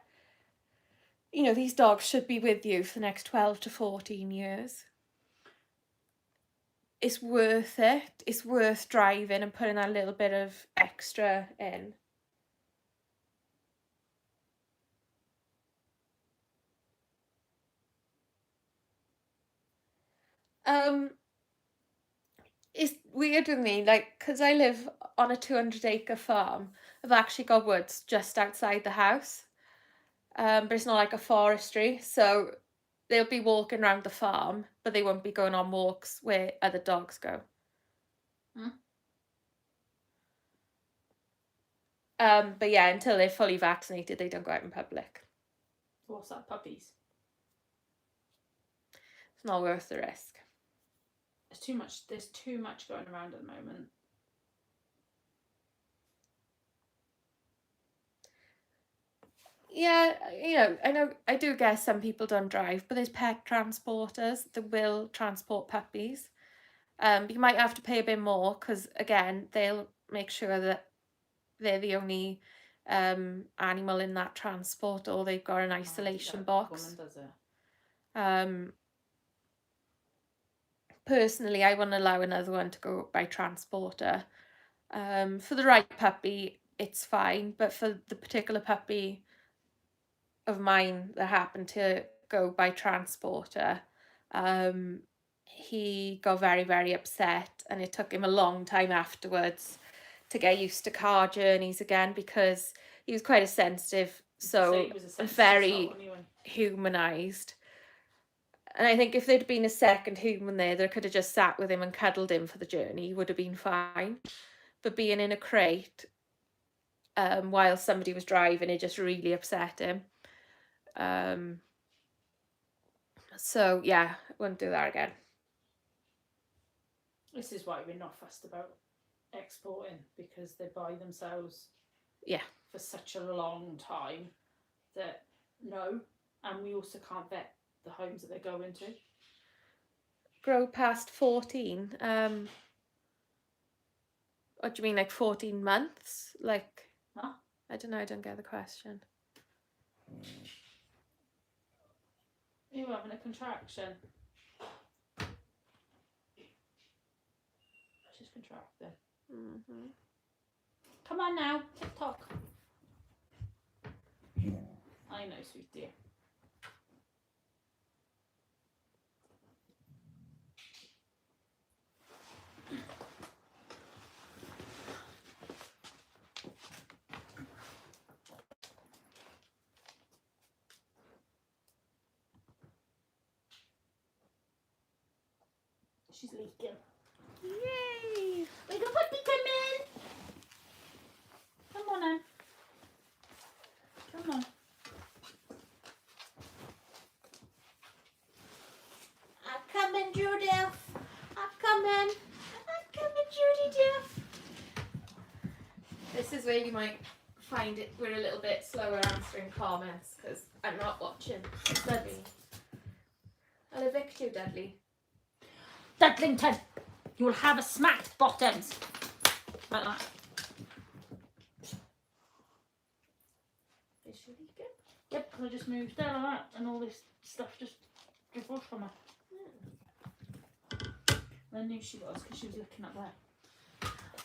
you know, these dogs should be with you for the next 12 to 14 years. It's worth it. It's worth driving and putting that little bit of extra in. It's weird with me, like, because I live on a 200-acre farm. I've actually got woods just outside the house, but it's not like a forestry, so they'll be walking around the farm, but they won't be going on walks where other dogs go. But yeah, until they're fully vaccinated, they don't go out in public. What's that, puppies? It's not worth the risk. There's too much going around at the moment. Yeah, you know, I do guess some people don't drive, but there's pet transporters that will transport puppies. You might have to pay a bit more, because again, they'll make sure that they're the only animal in that transport, or they've got an isolation box. Woman does it. Personally, I wouldn't allow another one to go by transporter. For the right puppy, it's fine, but for the particular puppy of mine that happened to go by transporter, he got very, very upset, and it took him a long time afterwards to get used to car journeys again, because he was quite a sensitive soul, very humanized. And I think if there'd been a second human there that could have just sat with him and cuddled him for the journey, he would have been fine. But being in a crate while somebody was driving, it just really upset him. So yeah, I wouldn't do that again. This is why we're not fussed about exporting, because they buy themselves for such a long time that no, and we also can't vet the homes that they go into. Grow past 14. What do you mean, like 14 months? Like, huh? I don't know, I don't get the question. You're having a contraction. She's contracting. Mm-hmm. Come on now, TikTok. I know, sweet dear. She's leaking. Yay! Little puppy, come in. Come on now. Come on. I'm coming, Judith. I'm coming. I'm coming, Judy Duff. This is where you might find it we're a little bit slower answering comments, because I'm not watching. Dudley. I'll evict you, Dudley. Dudlington, you will have a smacked bottoms. Like that. Is she leaking? Yep, I just moved down like that, and all this stuff just dribbled from her. I knew she was, because she was looking up there.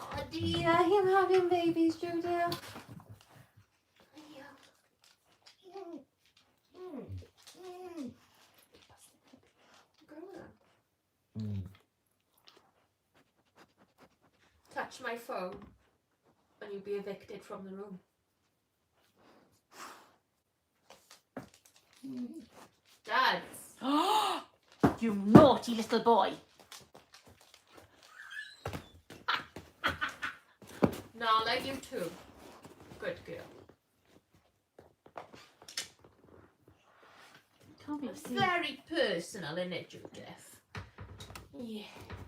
Oh dear, him having babies, Judith. Touch my phone and you'll be evicted from the room. Dads. You naughty little boy. Nala, you too. Good girl. Can't be It's very personal, isn't it, Judith? Yeah.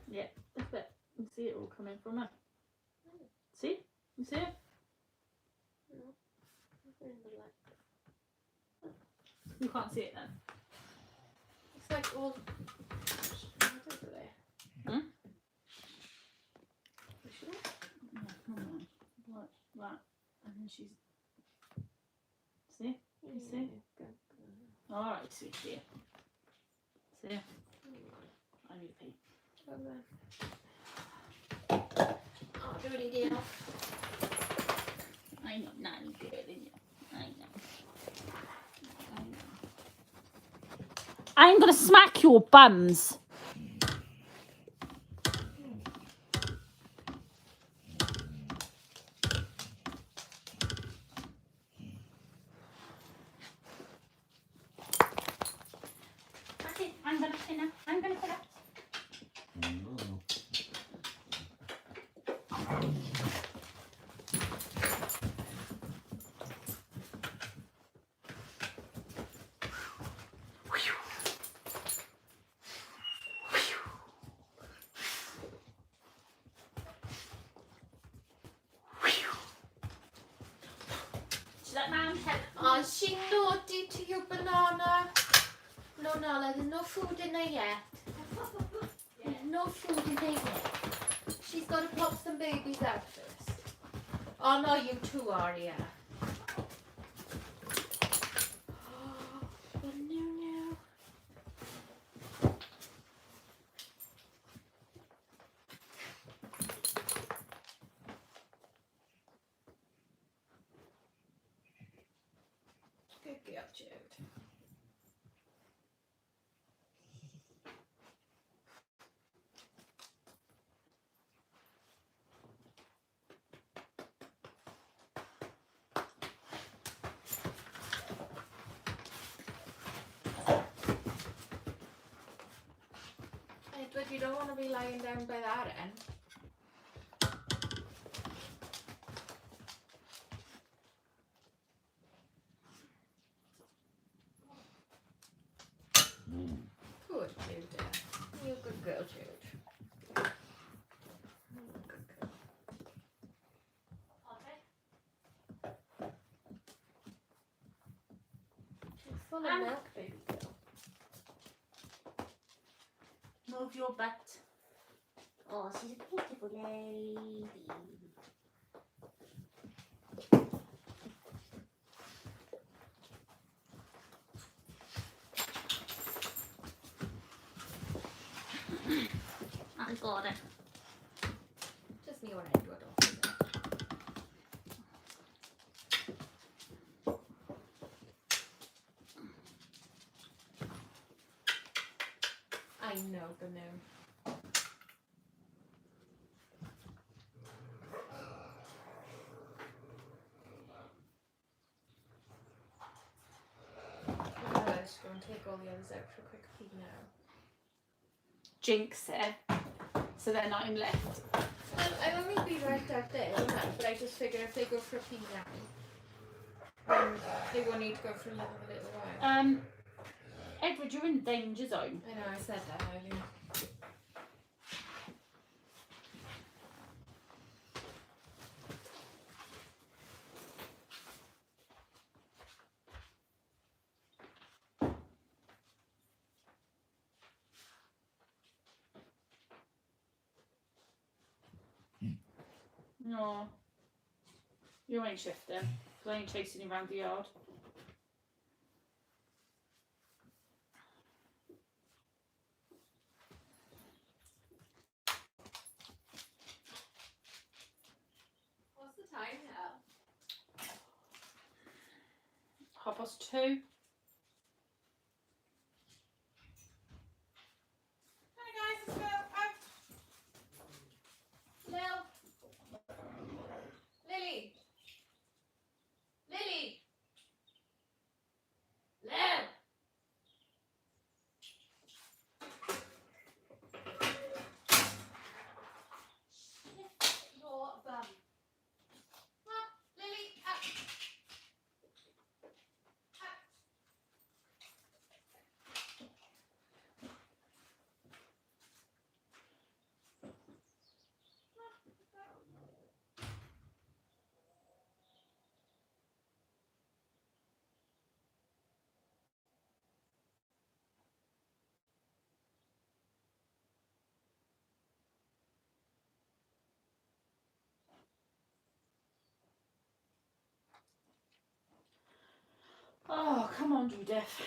Yeah, that's it. You see it all coming from her. See? You see it? You can't see it then. It's like all. What is it there? Hmm? Is she there? Yeah, come on. Like that. And then she's. See? You see? Alright, sweet dear. See? I need a pee. Oh, dirty deal. I know, nanny girl, isn't it? I know. I'm gonna smack your bums. That's it. I'm gonna clean up. I'm gonna clean up. She's like, Mum, help. Oh, is she naughty to you, banana? No, Nala, there's no food in there yet. There's no food in there yet. She's got to pop some babies out first. Oh, no, you too are, yeah. Oh, no. Good girl, Jude. Edward, you don't want to be lying down by that end. Good, Jude. You're a good girl, Jude. You're a good girl. She's full of milk, baby girl. Move your butt. Oh, she's a beautiful lady. I got it. Just me or Edward. I know, the no. Let's go and take all the others out for a quick pee now. Jinx it. So then I'm left. Well, I'll only be right out there, won't I? But I just figure if they go for a pee now, then they won't need to go for another little while. Edward, you're in the danger zone. I know, I said that earlier. No. You ain't shifting. Because I ain't chasing you around the yard. What's the time now? 2:30. Hi guys, let's go out. Lil. Lily. Lily. Lil. Your bum. Lily, out. Oh, come on, Judith.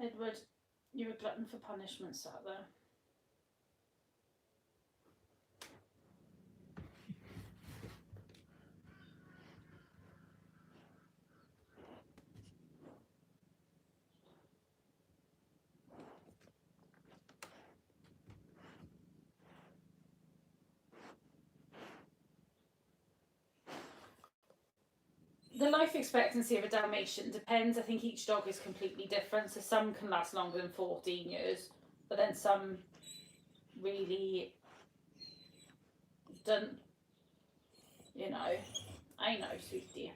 Edward, you're a glutton for punishment, sat there. The life expectancy of a Dalmatian depends. I think each dog is completely different. So some can last longer than 14 years, but then some really don't. You know, I know, sweetie.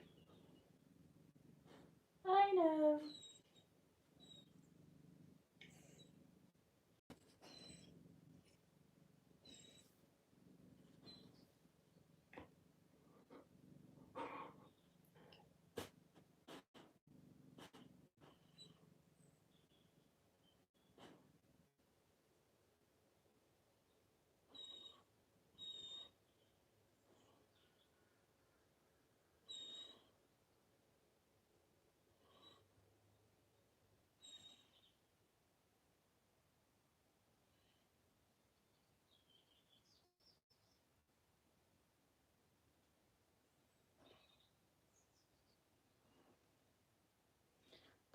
I know.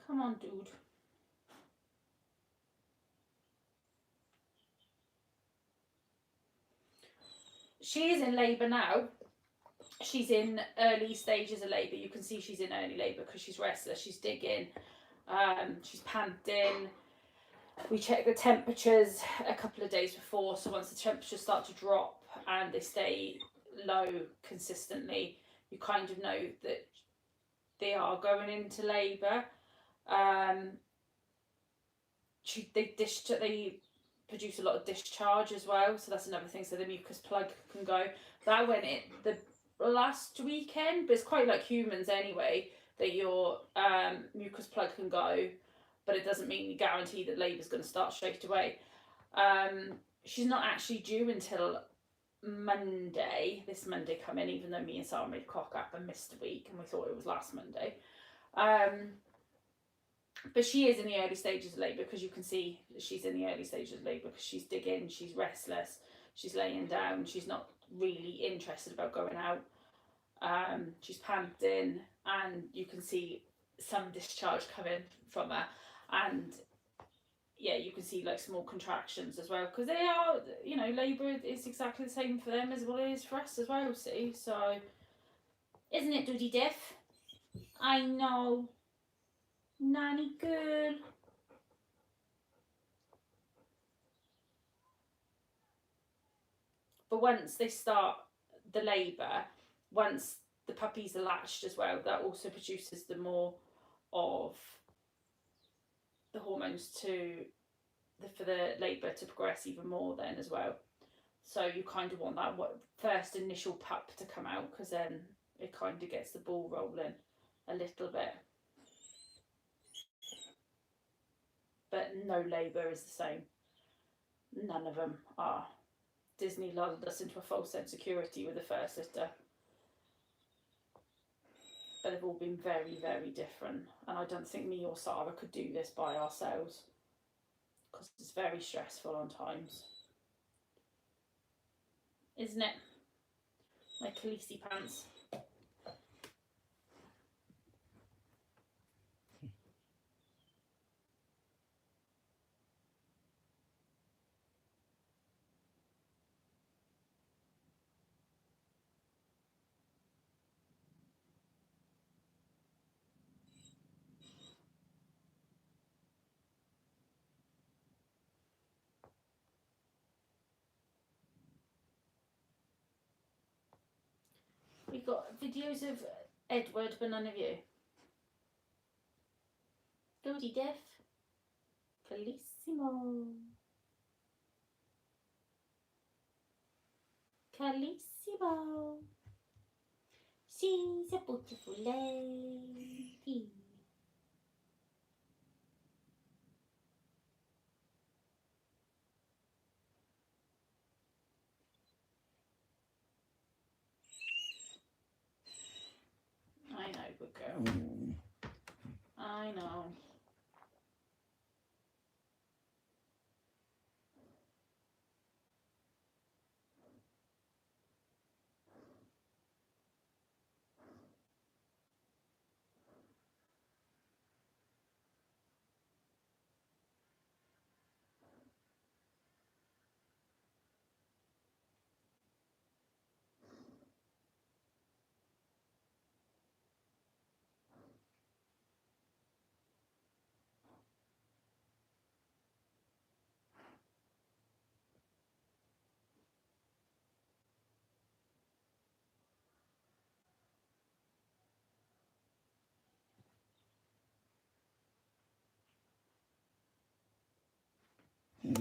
Come on, dude. She is in labour now. She's in early stages of labour. You can see she's in early labour because she's restless. She's digging. She's panting. We check the temperatures a couple of days before. So once the temperatures start to drop and they stay low consistently, you kind of know that they are going into labour. They produce a lot of discharge as well, so that's another thing. So the mucus plug can go. That went in the last weekend, but it's quite like humans anyway, that your mucus plug can go, but it doesn't mean you guarantee that labour's going to start straight away. She's not actually due until Monday, this Monday coming, even though me and Sarah made cock up and missed a week and we thought it was last Monday. But she is in the early stages of labour because you can see she's in the early stages of labour because she's digging, she's restless, she's laying down, she's not really interested about going out. She's panting and you can see some discharge coming from her, and yeah, you can see like small contractions as well because they are, you know, labour is exactly the same for them as what it is for us as well, see? So, isn't it, Doody Diff? I know. Nanny girl. But once they start the labour, once the puppies are latched as well, that also produces the more of the hormones for the labour to progress even more then as well. So you kind of want that first initial pup to come out because then it kind of gets the ball rolling a little bit. But no labour is the same. None of them are. Disney lulled us into a false sense of security with the first litter. But they've all been very, very different. And I don't think me or Sarah could do this by ourselves because it's very stressful on times. Isn't it? My Khaleesi pants. We got videos of Edward, but none of you. Doody Diff. Calissimo. Calissimo. She's a beautiful lady. I know, good girl. I know. I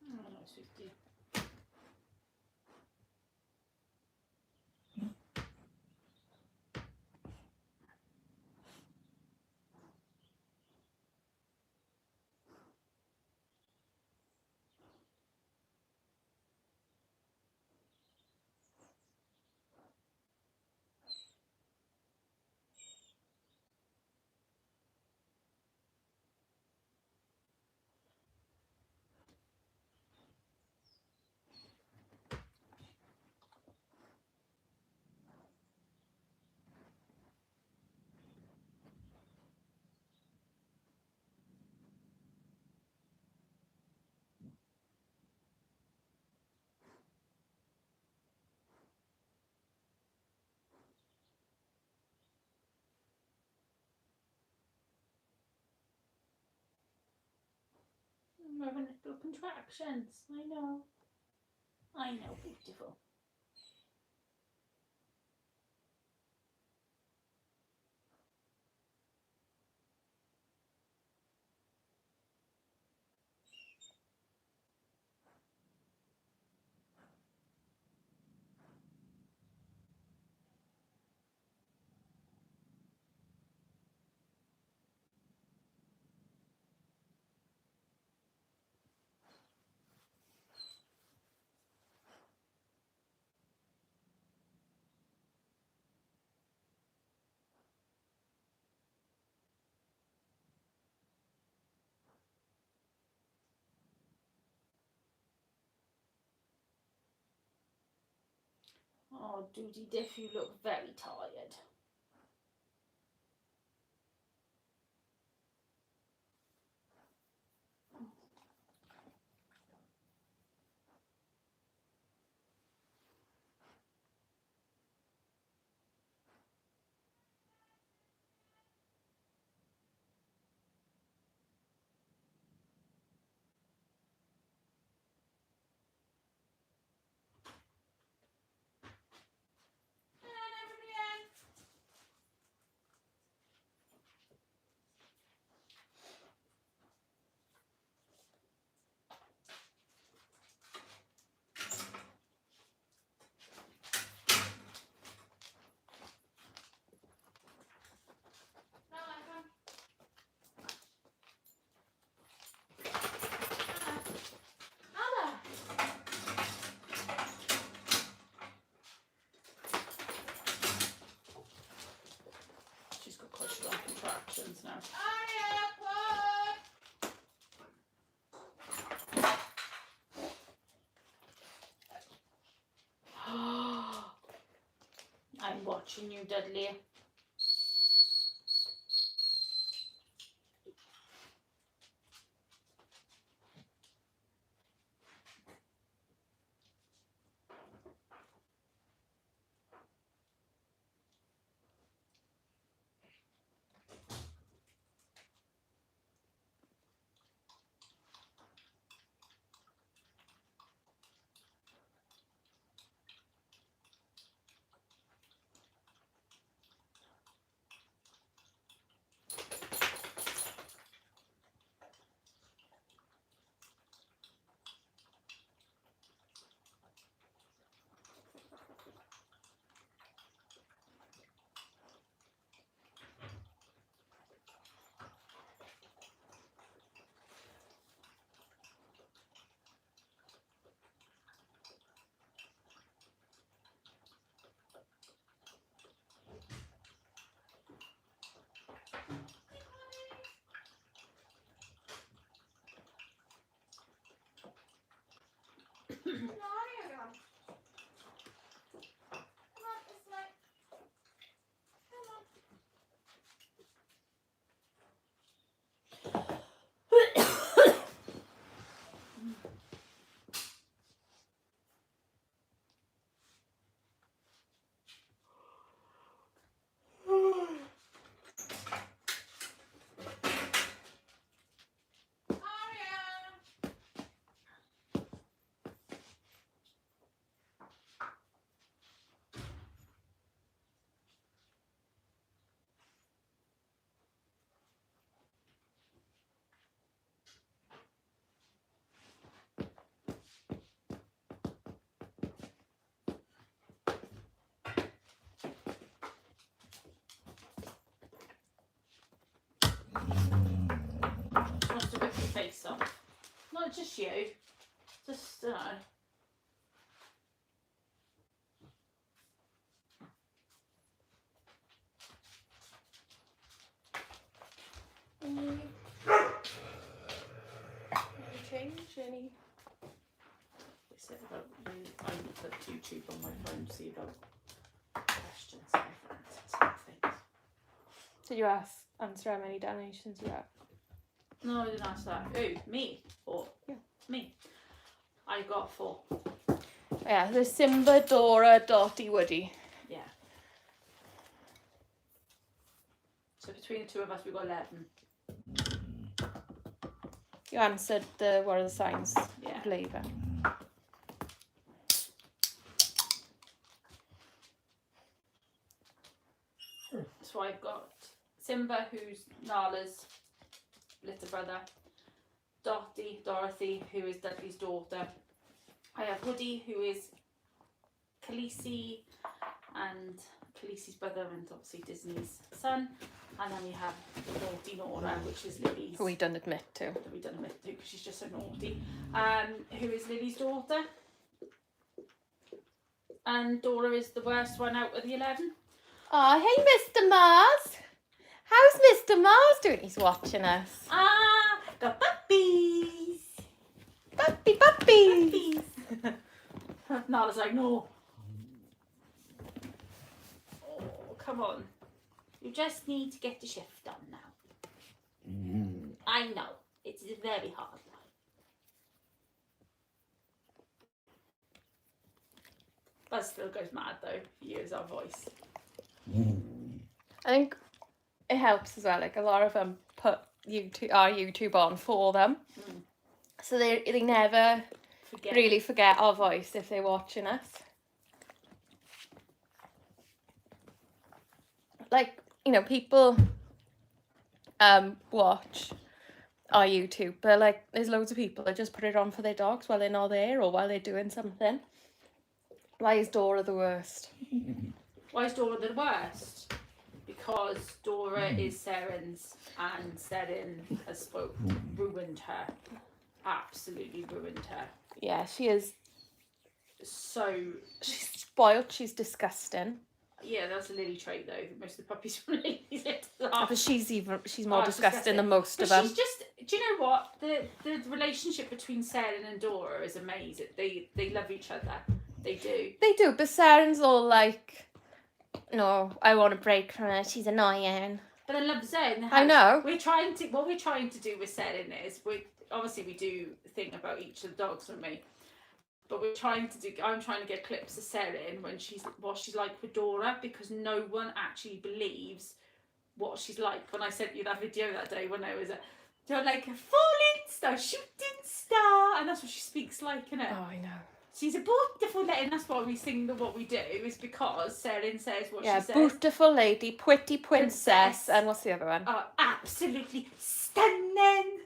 know, sweetie. I'm having little contractions. I know. I know, beautiful. Oh, Doody Diff, you look very tired. She's got quite strong contractions now. I'm watching you, Dudley. Wants to rip your face off. Not just you. Just, Change any? They said about I put YouTube on my phone to see about questions and things. Did you answer how many Dalmatians you have? No, I didn't ask that. Who? Me? Or Yeah. Me? I got 4. Yeah, there's Simba, Dora, Dotty, Woody. Yeah. So between the two of us, we got 11. You answered what are the signs? Yeah. Of labour. So I've got Simba, who's Nala's little brother. Dorothy, who is Dudley's daughter. I have Woody, who is Khaleesi and Khaleesi's brother, and obviously Disney's son. And then we have naughty Nora, which is Lily's. Who we don't admit to. That we don't admit to because she's just so naughty. Who is Lily's daughter. And Dora is the worst one out of the 11. Oh, hey, Mr. Mars. How's Mr. Mars doing? He's watching us. Ah, got puppies. Puppy, puppy. Puppies. Nala's like, no. Oh, come on. You just need to get the shift done now. I know. It's a very hard life. Buzz still goes mad though. He hears our voice. I think it helps as well. Like a lot of them put our YouTube on for them. So they never really forget our voice if they're watching us. Like, you know, people watch our YouTube, but like there's loads of people that just put it on for their dogs while they're not there or while they're doing something. Why is Dora the worst? Why is Dora the worst? Because Dora is Seren's and Seren has ruined her. Absolutely ruined her. Yeah, she is. So She's spoiled. She's disgusting. yeah, that's a Lily trait though. Most of the puppies from Lily's But she's more disgusting than most of them. She's just. Do you know what? The relationship between Seren and Dora is amazing. They love each other. They do. They do, but Saren's all like, no, I want a break from her. She's annoying. But I love Zen. I know. What we're trying to do with Seren is we do think about each of the dogs with me. But I'm trying to get clips of Seren what she's like with Dora, because no one actually believes what she's like. When I sent you that video that day when I was you're like a falling star, shooting star, and that's what she speaks like, innit? Oh, I know. She's a beautiful lady, and that's why we sing what we do, is because Seren says what she says. Yeah, beautiful lady, pretty princess, and what's the other one? Oh, absolutely stunning.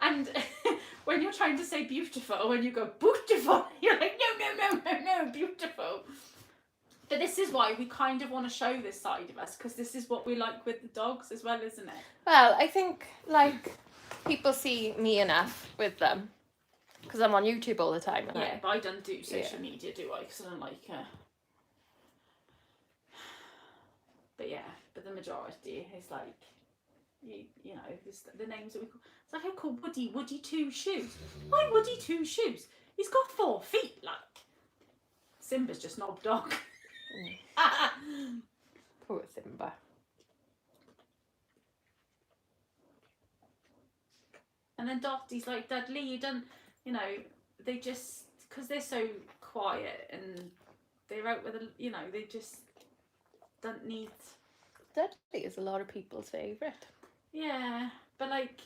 And when you're trying to say beautiful, when you go beautiful, you're like, no, beautiful. But this is why we kind of want to show this side of us, because this is what we like with the dogs as well, isn't it? Well, I think, like, people see me enough with them, because I'm on YouTube all the time. Yeah, but I don't do social media, do I? Because I don't like... But yeah, but the majority is like... You know, the names that we call... It's like I call Woody 2 Shoes. Why Woody 2 Shoes? He's got 4 feet, like. Simba's just knob dog. Poor Simba. And then Dottie's like, Dudley, you don't, you know, they just, because they're so quiet and they're out with, they just don't need. Dudley is a lot of people's favourite. Yeah, but like,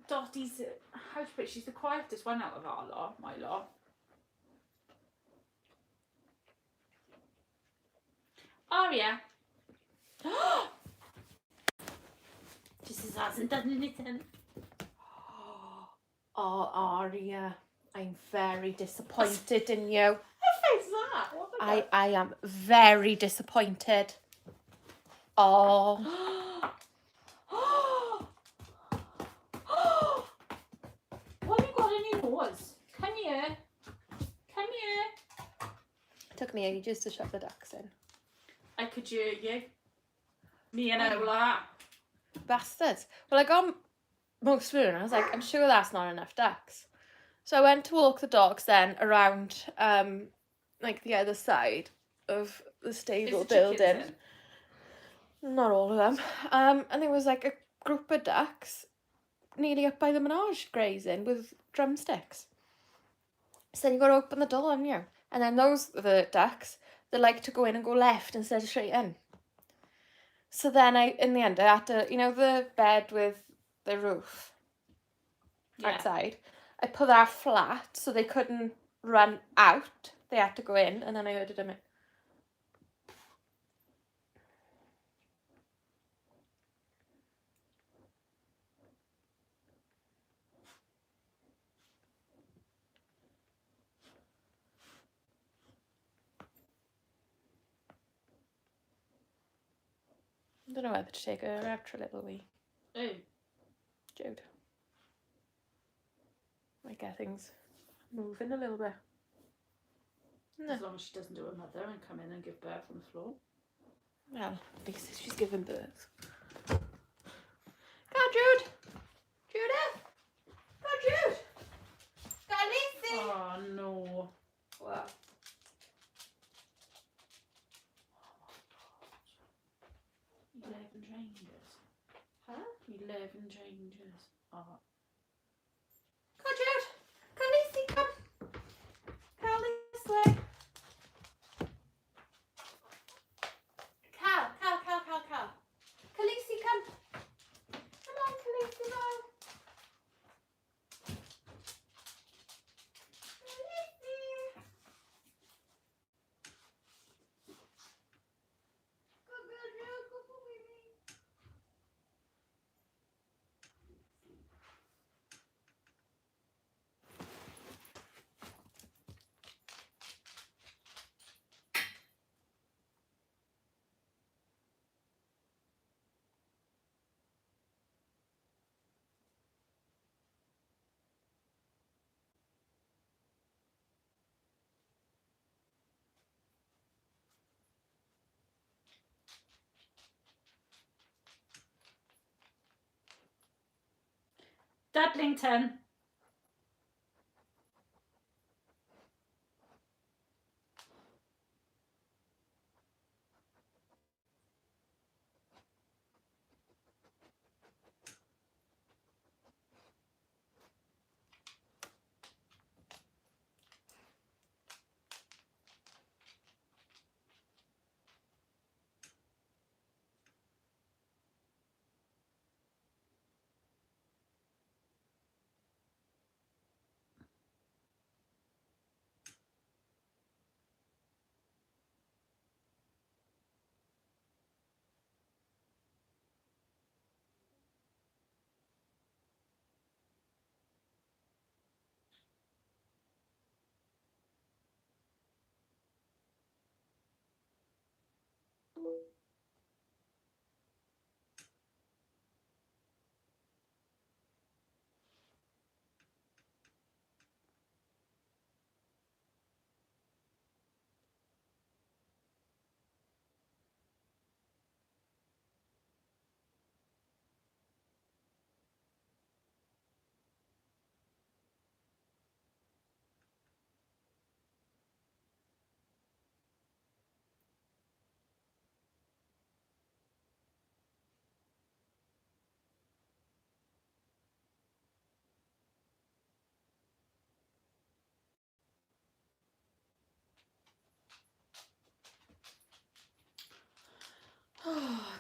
Dottie's, how to put it, she's the quietest one out of our lot, my lot. Aria. Just hasn't done anything. Oh, Aria, I'm very disappointed in you. What face is that? What have I done? I am very disappointed. Oh. What have you got in your nose? Come here. Come here. It took me ages to shove the ducks in. I could hear you. Me and Ola. Bastards. Well, I got most through and I was like, I'm sure that's not enough ducks. So I went to walk the dogs then around like the other side of the stable building. Not all of them. And there was like a group of ducks nearly up by the menage grazing with drumsticks. So then you got to open the door, haven't you? And then the ducks, they like to go in and go left instead of straight in. So then in the end, I had to, the bed with the roof outside. I put that flat so they couldn't run out. They had to go in, and then I ordered them in. I don't know whether to take her out for a little wee. Oh. Jude. Might get things moving a little bit. As long as she doesn't do her mother and come in and give birth on the floor. Well, at least she's giving birth. Come on, Jude. Judith. Come on, Jude. Khaleesi. Oh, no. What? 11 changes. Huh? 11 changes. Oh. Come on, Jude. Khaleesi, come. Cal, this way. Cal. Khaleesi, come. Come on, Khaleesi, now. Khaleesi. Good girl, Jude. Good boy, baby. Dudlington.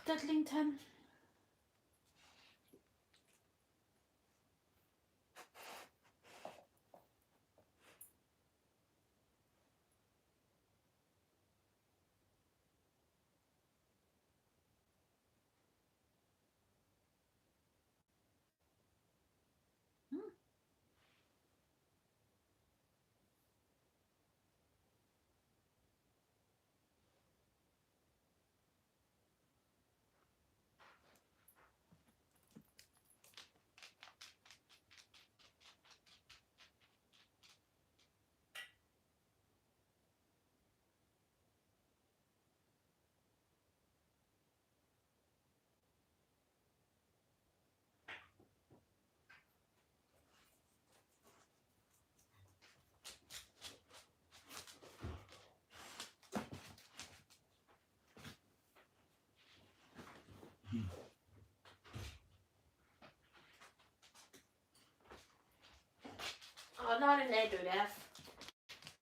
Dudlington. Oh, not in there, do that.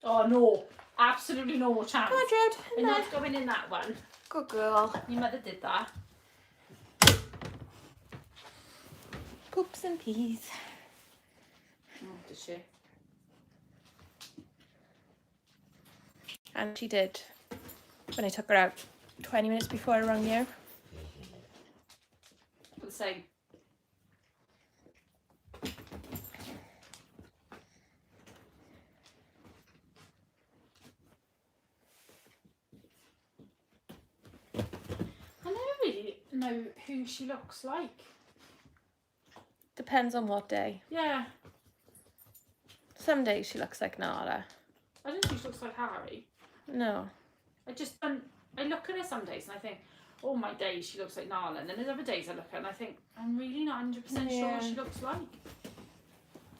Oh no, absolutely no chance. Come on, Jude. We're not going in that one. Good girl. Your mother did that. Poops and peas. Oh, did she? And she did when I took her out 20 minutes before I rang you. The same. I never really know who she looks like. Depends on what day. Yeah, Some days she looks like Nala. I don't think she looks like Harry. No. I look at her some days and I think, oh my days, she looks like Nala. And then there's other days I look at her and I think, I'm really not 100% sure Yeah. what she looks like.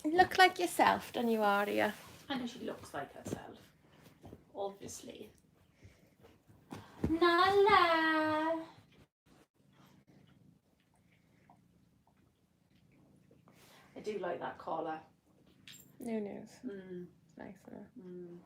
You look like yourself, don't you, Aria? I know she looks like herself. Obviously. Nala. I do like that collar. New news. Mm. Nice, isn't it? Mm.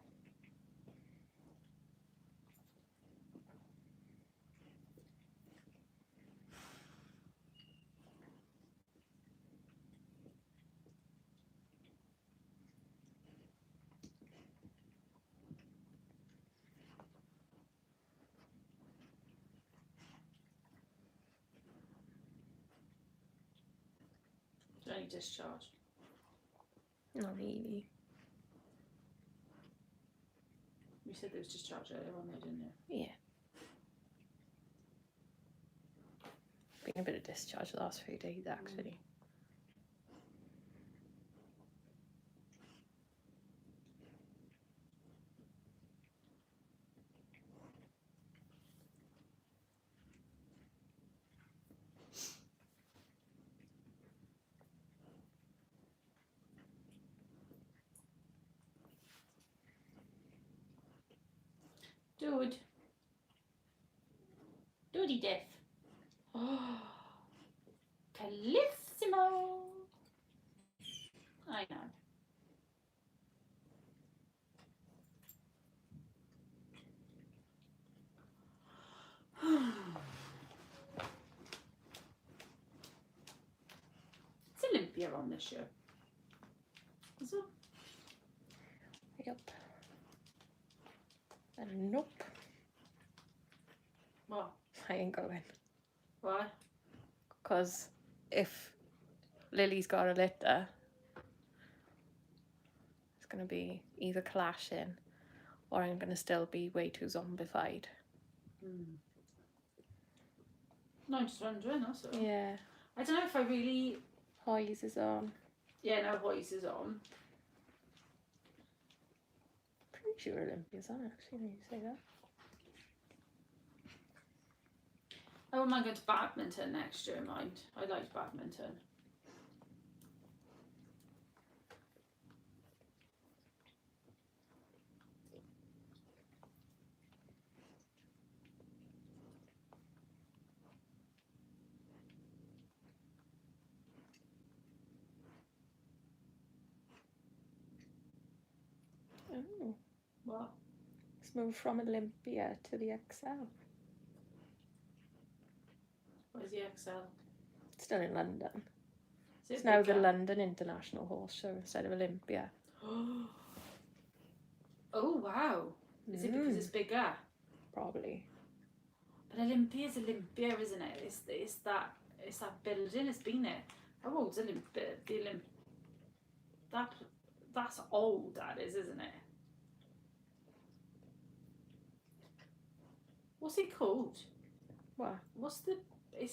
Is there any discharge? Not really. You said there was discharge earlier on though, didn't you? Yeah. Been a bit of discharge the last few days, actually. Dude. Doody Deaf. Oh. Calissimo. I know. It's Olympia on this show. Is it? Yep. And nope. What? I ain't going. Why? Because if Lily's got a litter, it's going to be either clashing or I'm going to still be way too zombified. No, I'm just wondering, that's all. Yeah. I don't know if I really... Hoyes is on. Yeah, no, Hoyes is on. Pretty sure Olympia's on, actually, when you say that. I wouldn't mind going to badminton next year, mind. I liked badminton. Oh. What? Let's move from Olympia to the XL. Where's the XL? It's still in London. Is it It's now the bigger? London International Horse Show instead of Olympia. Oh wow! Is it because it's bigger? Probably. But Olympia's Olympia, isn't it? It's that building. It's been it. How old's Olympia? That's old. That is, isn't it? What's it called? What? What's the?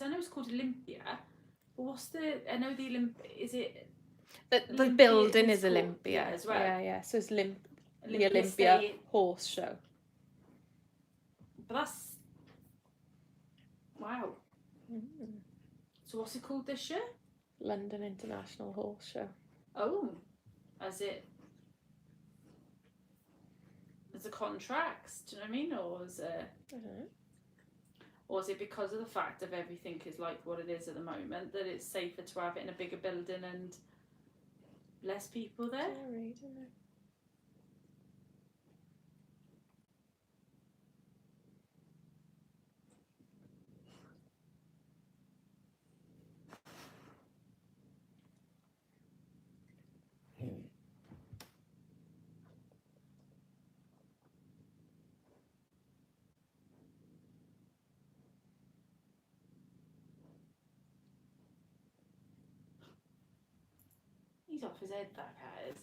I know it's called Olympia. But what's the? I know the Olympia. Is it? The Olympia building is is called- Olympia. yeah, as well. Yeah. So it's the Olympia Olympia Stadium. Horse Show. But that's wow. So what's it called this year? London International Horse Show. Oh, as the contracts? Do you know what I mean, or is it? I don't know. Or is it because of the fact of everything is like what it is at the moment that it's safer to have it in a bigger building and less people there? Jerry, don't know. He's off his head, that cat is.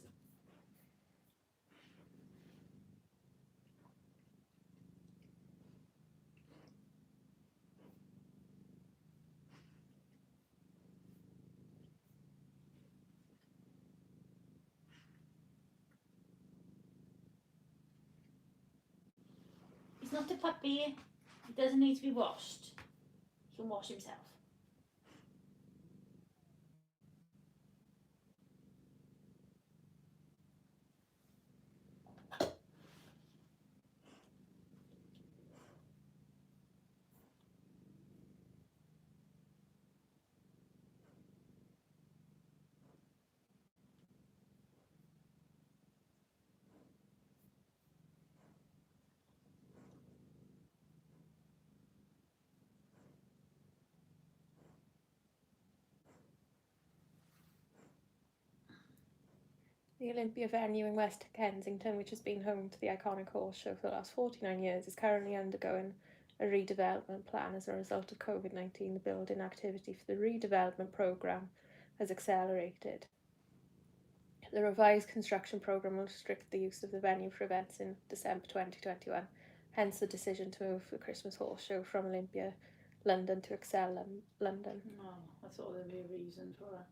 He's not a puppy. He doesn't need to be washed. He can wash himself. The Olympia venue in West Kensington, which has been home to the iconic horse show for the last 49 years, is currently undergoing a redevelopment plan as a result of COVID-19. The building activity for the redevelopment programme has accelerated. The revised construction programme will restrict the use of the venue for events in December 2021, hence the decision to move the Christmas horse show from Olympia London to Excel London. No, I thought there'd be a reason for it.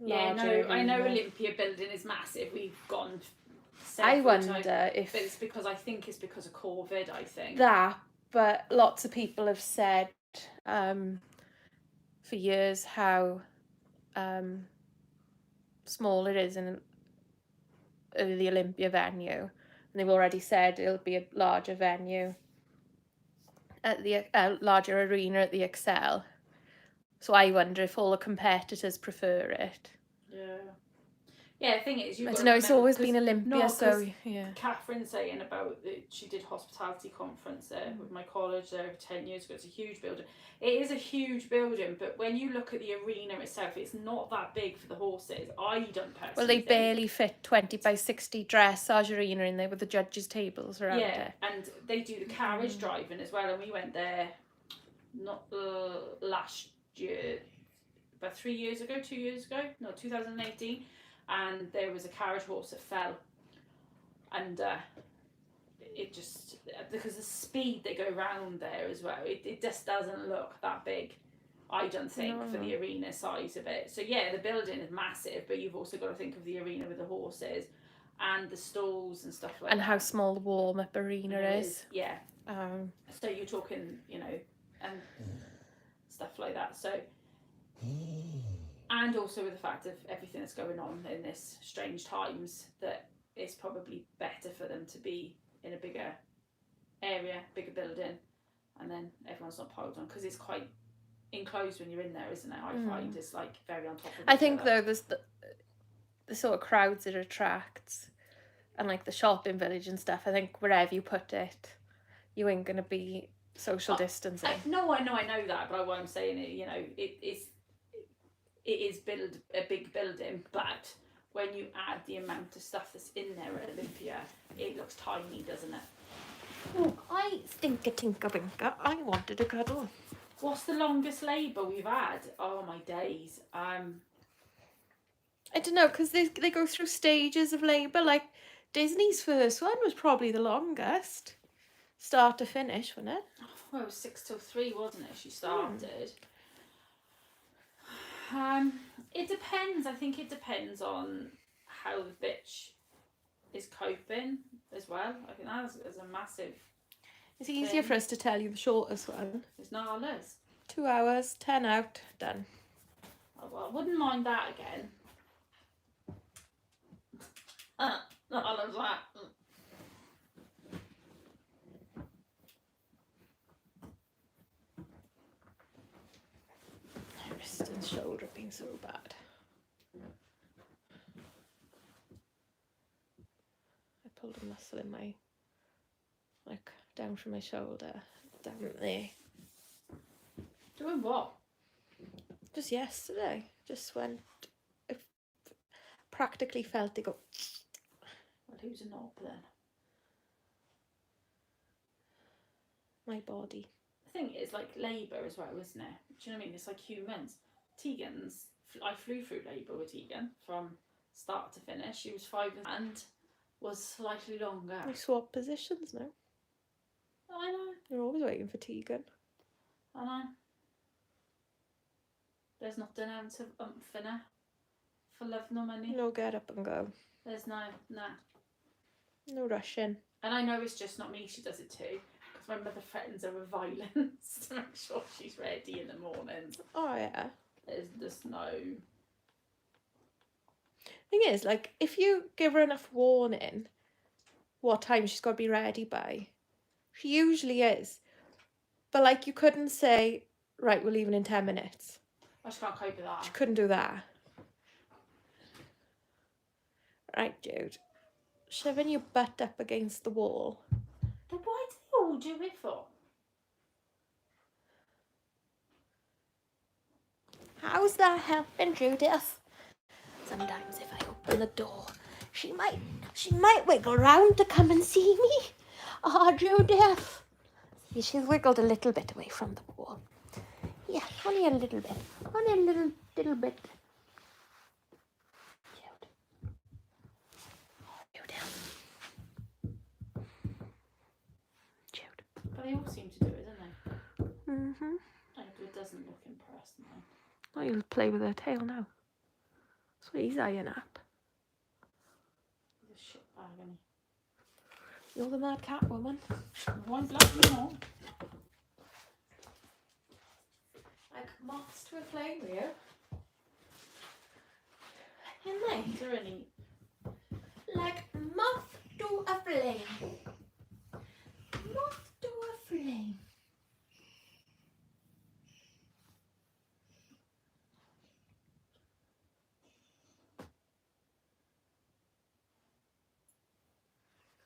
Yeah, no, I know Olympia building is massive. We've gone I several wonder times, if but it's because of COVID. I think that, but lots of people have said for years how small it is in the Olympia venue, and they've already said it'll be a larger venue at the larger arena at the Excel. So I wonder if all the competitors prefer it. Yeah, the thing is, I don't know, it's always been Olympia, so yeah. Catherine's saying about she did hospitality conference there with my college there 10 years ago. It's a huge building. It is a huge building, but when you look at the arena itself, it's not that big for the horses. I don't personally Well, they think. barely fit 20 by 60 dressage arena in there with the judges' tables around it. And they do the carriage driving as well, and we went there not last year, about 3 years ago, 2 years ago, no, 2018, and there was a carriage horse that fell, and it just, because the speed they go round there as well, it just doesn't look that big, I don't think, for the arena size of it. So yeah, the building is massive, but you've also got to think of the arena with the horses and the stalls and stuff like that. And how small the warm-up arena is. Yeah. So you're talking, and stuff like that. So, and also with the fact of everything that's going on in this strange times, that it's probably better for them to be in a bigger area, bigger building, and then everyone's not piled on, because it's quite enclosed when you're in there, isn't it? I find it's like very on top of I think though the sort of crowds it attracts and like the shopping village and stuff, I think wherever you put it, you ain't gonna be social distancing. I know that, but what I'm saying is, you know, it is a big building, but when you add the amount of stuff that's in there at Olympia, it looks tiny, doesn't it? Oh, I stinker tinker winker. I wanted a cuddle. What's the longest labour we've had? Oh my days. I don't know, because they go through stages of labour. Like Disney's first one was probably the longest, start to finish, wasn't it? Well, it was 6 till 3, wasn't it? She started. It depends. I think it depends on how the bitch is coping as well. I think that's a massive. It's easier for us to tell you the shortest one. It's Nala's. 2 hours, 10 out, done. Oh, well, I wouldn't mind that again. Nala's that. My wrist and shoulder being so bad. I pulled a muscle in my, like, down from my shoulder, down there. Doing what? Just yesterday. Just went, I practically felt it go. Well, who's a knob then? My body. The thing is, like, labour as well, isn't it? Do you know what I mean? It's like humans. Tegan's, I flew through labour with Tegan from start to finish. She was 5 and was slightly longer. We swap positions now. I know. You're always waiting for Tegan. I know. There's not an ounce of oomph in her. For love nor money. No get up and go. There's no. No rushing. And I know it's just not me, she does it too. Because my mother threatens her with violence to make sure she's ready in the mornings. Oh yeah. There's just no. Thing is, like, if you give her enough warning what time she's got to be ready by, she usually is. But like, you couldn't say, right, we're leaving in 10 minutes. I just can't cope with that. She couldn't do that. Right, Jude. Shoving your butt up against the wall. Then why do they all do it for? How's that helping, Judith? Sometimes if I open the door, she might wiggle round to come and see me. Oh, Judith. See, she's wiggled a little bit away from the wall. Yeah, only a little bit. Only a little bit. Jude. Oh, Judith. Jude. But they all seem to do it, don't they? Mm-hmm. Edward doesn't look impressed now. Oh, you'll play with her tail now. So he's eyeing up. He's a shit bag, isn't You're the mad cat woman. he? One bloody more. Like moths to a flame, Rio. Isn't they? Is there any? Like moth to a flame. Moth to a flame.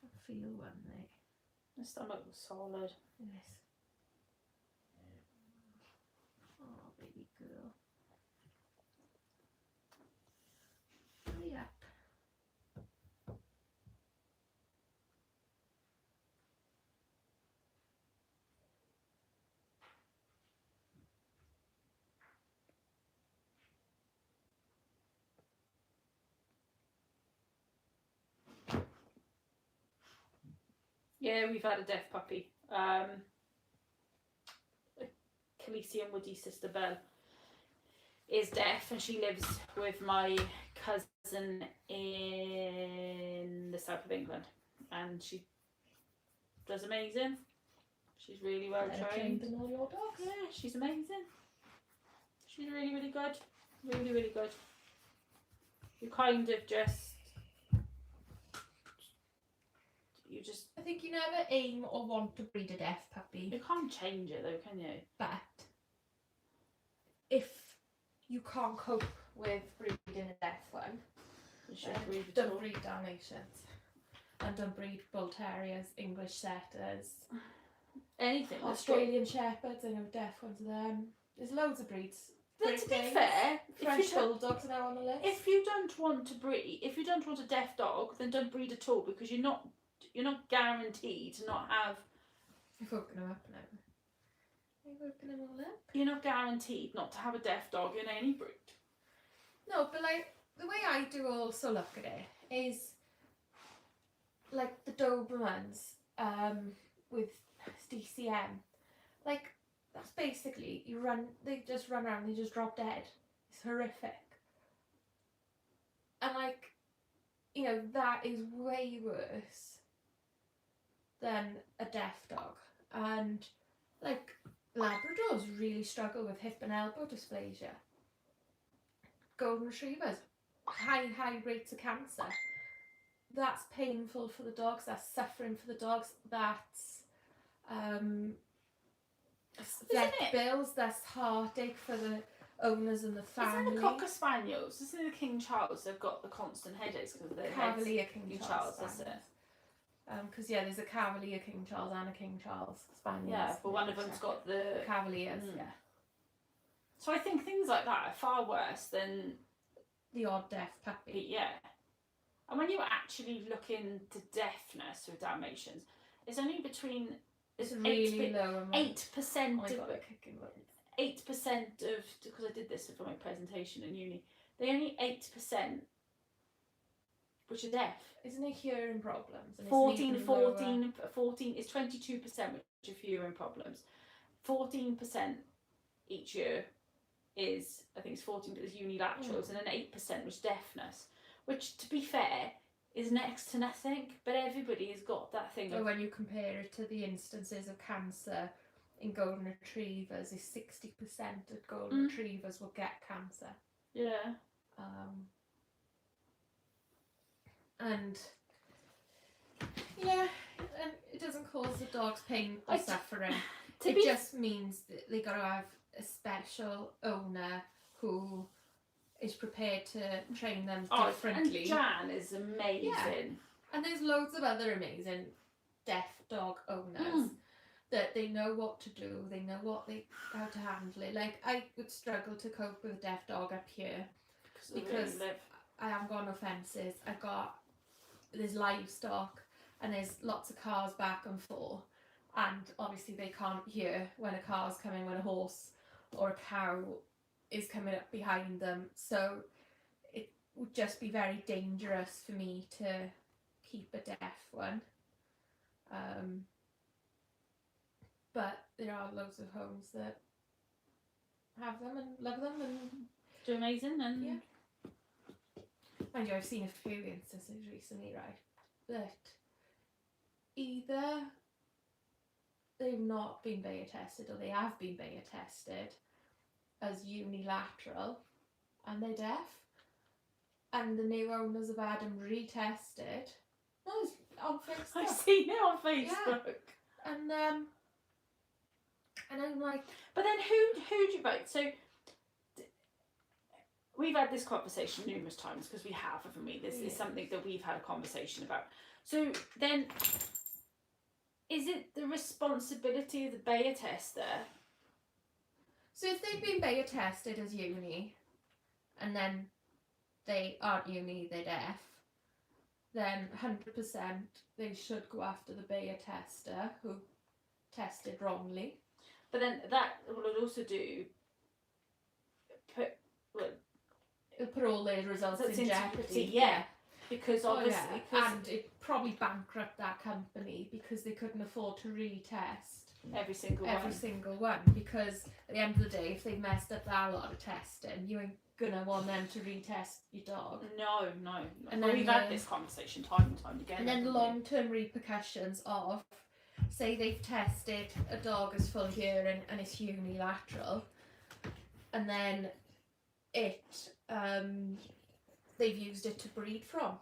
I feel one there. The stomach was solid. Yes. Oh, baby girl. Hurry up. Yeah, we've had a deaf puppy. Khaleesi and Woody's sister Belle is deaf, and she lives with my cousin in the south of England, and she does amazing. She's really well trained. Yeah, she's amazing. She's really, really good. Really, really good. You kind of just. I think you never aim or want to breed a deaf puppy. You can't change it though, can you? But if you can't cope with breeding a deaf one, You shouldn't breed at Don't all. breed Dalmatians. And don't breed Bull Terriers, English Setters, Anything. Australian Shepherds. I know deaf ones of them. There's loads of breeds. Then to be Great Danes, fair, French Bulldogs are now on the list. if you don't want to breed, if you don't want a deaf dog, then don't breed at all, because you're not guaranteed to not have. I've woken them up now. I've woken them all up. You're not guaranteed not to have a deaf dog in any breed. No, but like the way I do also look at it is like the Dobermans with DCM. Like that's basically they just run around, they just drop dead. It's horrific. And like, you know, that is way worse than a deaf dog. And like Labradors really struggle with hip and elbow dysplasia. Golden Retrievers, high rates of cancer. That's painful for the dogs, that's suffering for the dogs, that's vet bills, that's heartache for the owners and the family. Isn't the Cocker Spaniels, isn't it the King Charles, they've got the constant headaches because of their Cavalier King Charles, that's it. Because there's a Cavalier King Charles and a King Charles Spaniel. Yeah, but one of them's got the Cavaliers, yeah. So I think things like that are far worse than the odd deaf puppy. Yeah. And when you actually look into deafness with Dalmatians, it's only between It's really low. 8% Oh, of 8% of, because I did this for my presentation in uni, they only 8% which are deaf. Isn't it hearing problems? And 14 is 22% which are hearing problems. 14% each year is, I think it's 14 is unilaterals, and then 8% was deafness, which to be fair is next to nothing, but everybody has got that thing. So when you compare it to the instances of cancer in golden retrievers, is 60% of golden retrievers will get cancer. Yeah. And yeah, and it doesn't cause the dogs pain or suffering. It just means that they got to have a special owner who is prepared to train them differently. And Jan is amazing. Yeah. And there's loads of other amazing deaf dog owners that they know what to do, they know how to handle it. Like I would struggle to cope with a deaf dog up here because I haven't got no fences. There's livestock and there's lots of cars back and forth, and obviously they can't hear when a car's coming, when a horse or a cow is coming up behind them, so it would just be very dangerous for me to keep a deaf one. But there are loads of homes that have them and love them and do amazing. And yeah. Mind you, I've seen a few instances recently, right, that either they've not been beta tested or they have been beta tested as unilateral and they're deaf, and the new owners have had them retested. No, it's on Facebook. I've seen it on Facebook. Yeah. And I'm like, but then who do you vote? So we've had this conversation numerous times because we have, haven't we? This is something that we've had a conversation about. So then, is it the responsibility of the beta tester? So if they've been beta tested as uni, and then they aren't uni, they're deaf, then 100% they should go after the beta tester who tested wrongly. But then that will also do it'll put all their results in jeopardy. Yeah. Because obviously, and it probably bankrupt that company because they couldn't afford to retest every single one. Because at the end of the day, if they messed up that lot of testing, you ain't gonna want them to retest your dog. No. And then we've had this conversation time and time again. And then the long-term repercussions of, say they've tested a dog as full hearing and it's unilateral, and then they've used it to breed from.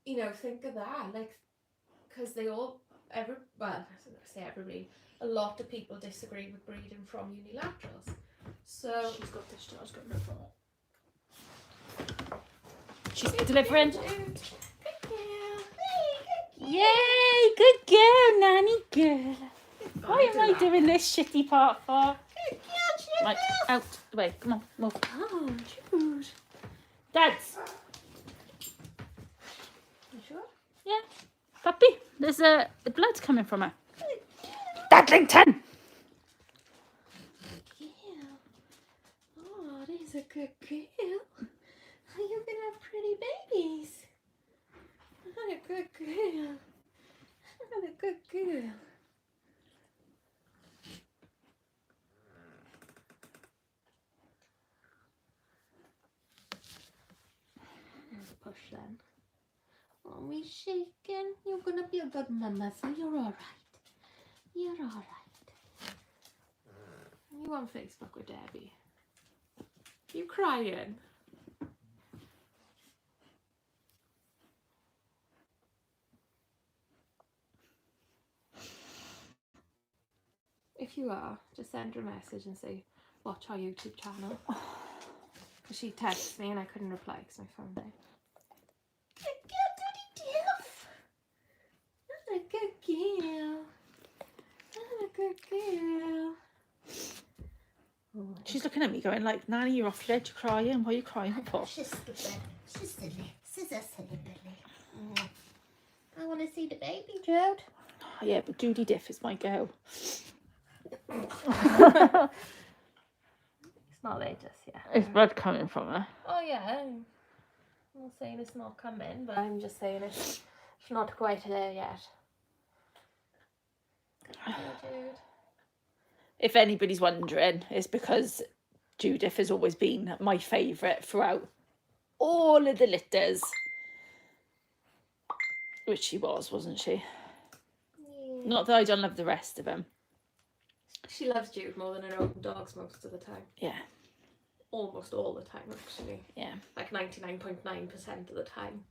You know, think of that, like, because everybody, a lot of people disagree with breeding from unilaterals. So she's got discharge, got no fault. She's delivering. Good girl. Yay, good girl, nanny girl. Why am I doing this shitty part for? Good girl, Jude. Right, out the way. Come on, move. Oh, Jude. Dads. You sure? Yeah. Puppy, there's the blood's coming from her. Dadlington! Yeah. Oh, there's a good girl. Are you gonna have pretty babies? What a good girl. What a good girl. There's a push then. Are we shaking? You're gonna be a good mama, so you're alright. You're alright. You on Facebook with Debbie? You crying? If you are, just send her a message and say, watch our YouTube channel. Because she texted me and I couldn't reply because my phone died. Good girl, Goody Duff. That's a good girl. That's a good girl. Oh, She's looking at me going like, Nanny, you're off your edge, you're crying. What are you crying for? she's stupid. She's silly. She's a silly billy. I want to see the baby, Jude. Oh, yeah, but Judy Diff is my girl. It's not there just yet. Is blood coming from her? Oh yeah, I'm not saying it's not coming, but I'm just saying it's not quite there yet. Oh, dude. If anybody's wondering, it's because Judith has always been my favourite throughout all of the litters. Which she was, wasn't she? Yeah. Not that I don't love the rest of them. She loves Jude more than her own dogs most of the time. Yeah. Almost all the time, actually. Yeah. Like 99.9% of the time.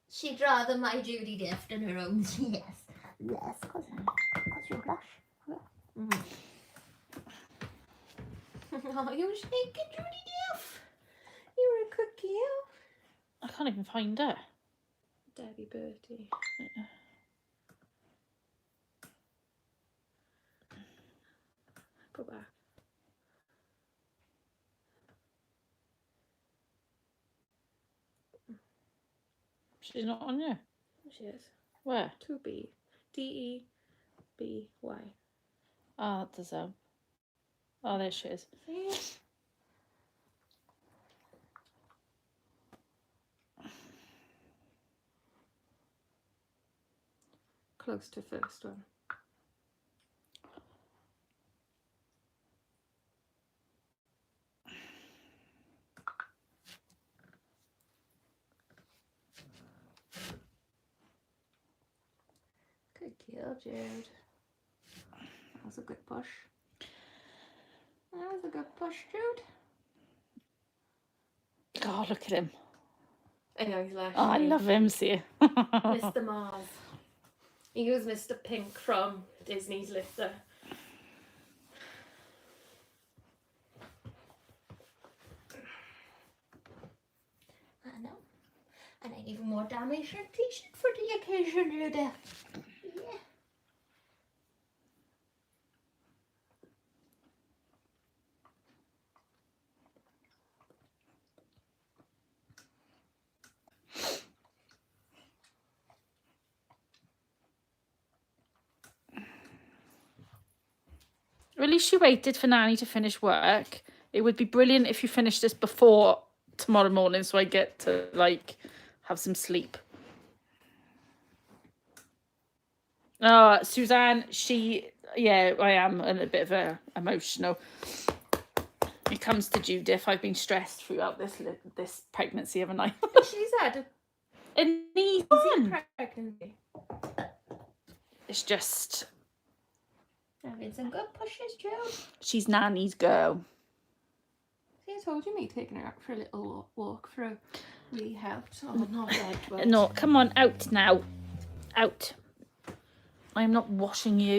She'd rather my Judy Diff than her own. Yes. Yes, because you're lush. Mm. Oh, you're shaking, Judy Diff. You're a good girl. I can't even find her. Debbie Bertie. Go back. She's not on you. She is. Where? 2B. DEBY. Oh, that does help. Oh, there she is. See? Close to first one. Good kill, Jude. That was a good push. That was a good push, Jude. God, look at him. I know he's laughing. Oh, I love him, see. Mr. Mars. He was Mr. Pink from Disney's litter. I know. And an even more Dalmatian t-shirt for the occasion, Judah. Yeah. At least she waited for Nanny to finish work. It would be brilliant if you finished this before tomorrow morning so I get to, like, have some sleep. Suzanne, yeah, I am a bit of a emotional. It comes to Judith. I've been stressed throughout this pregnancy, haven't I? She's had An easy a one. pregnancy. It's just, Having some good pushes, Joe. she's Nanny's girl. See, I told you me taking her out for a little walk through really helped. Oh, not bad, but... No, come on, out now. Out. I am not washing you.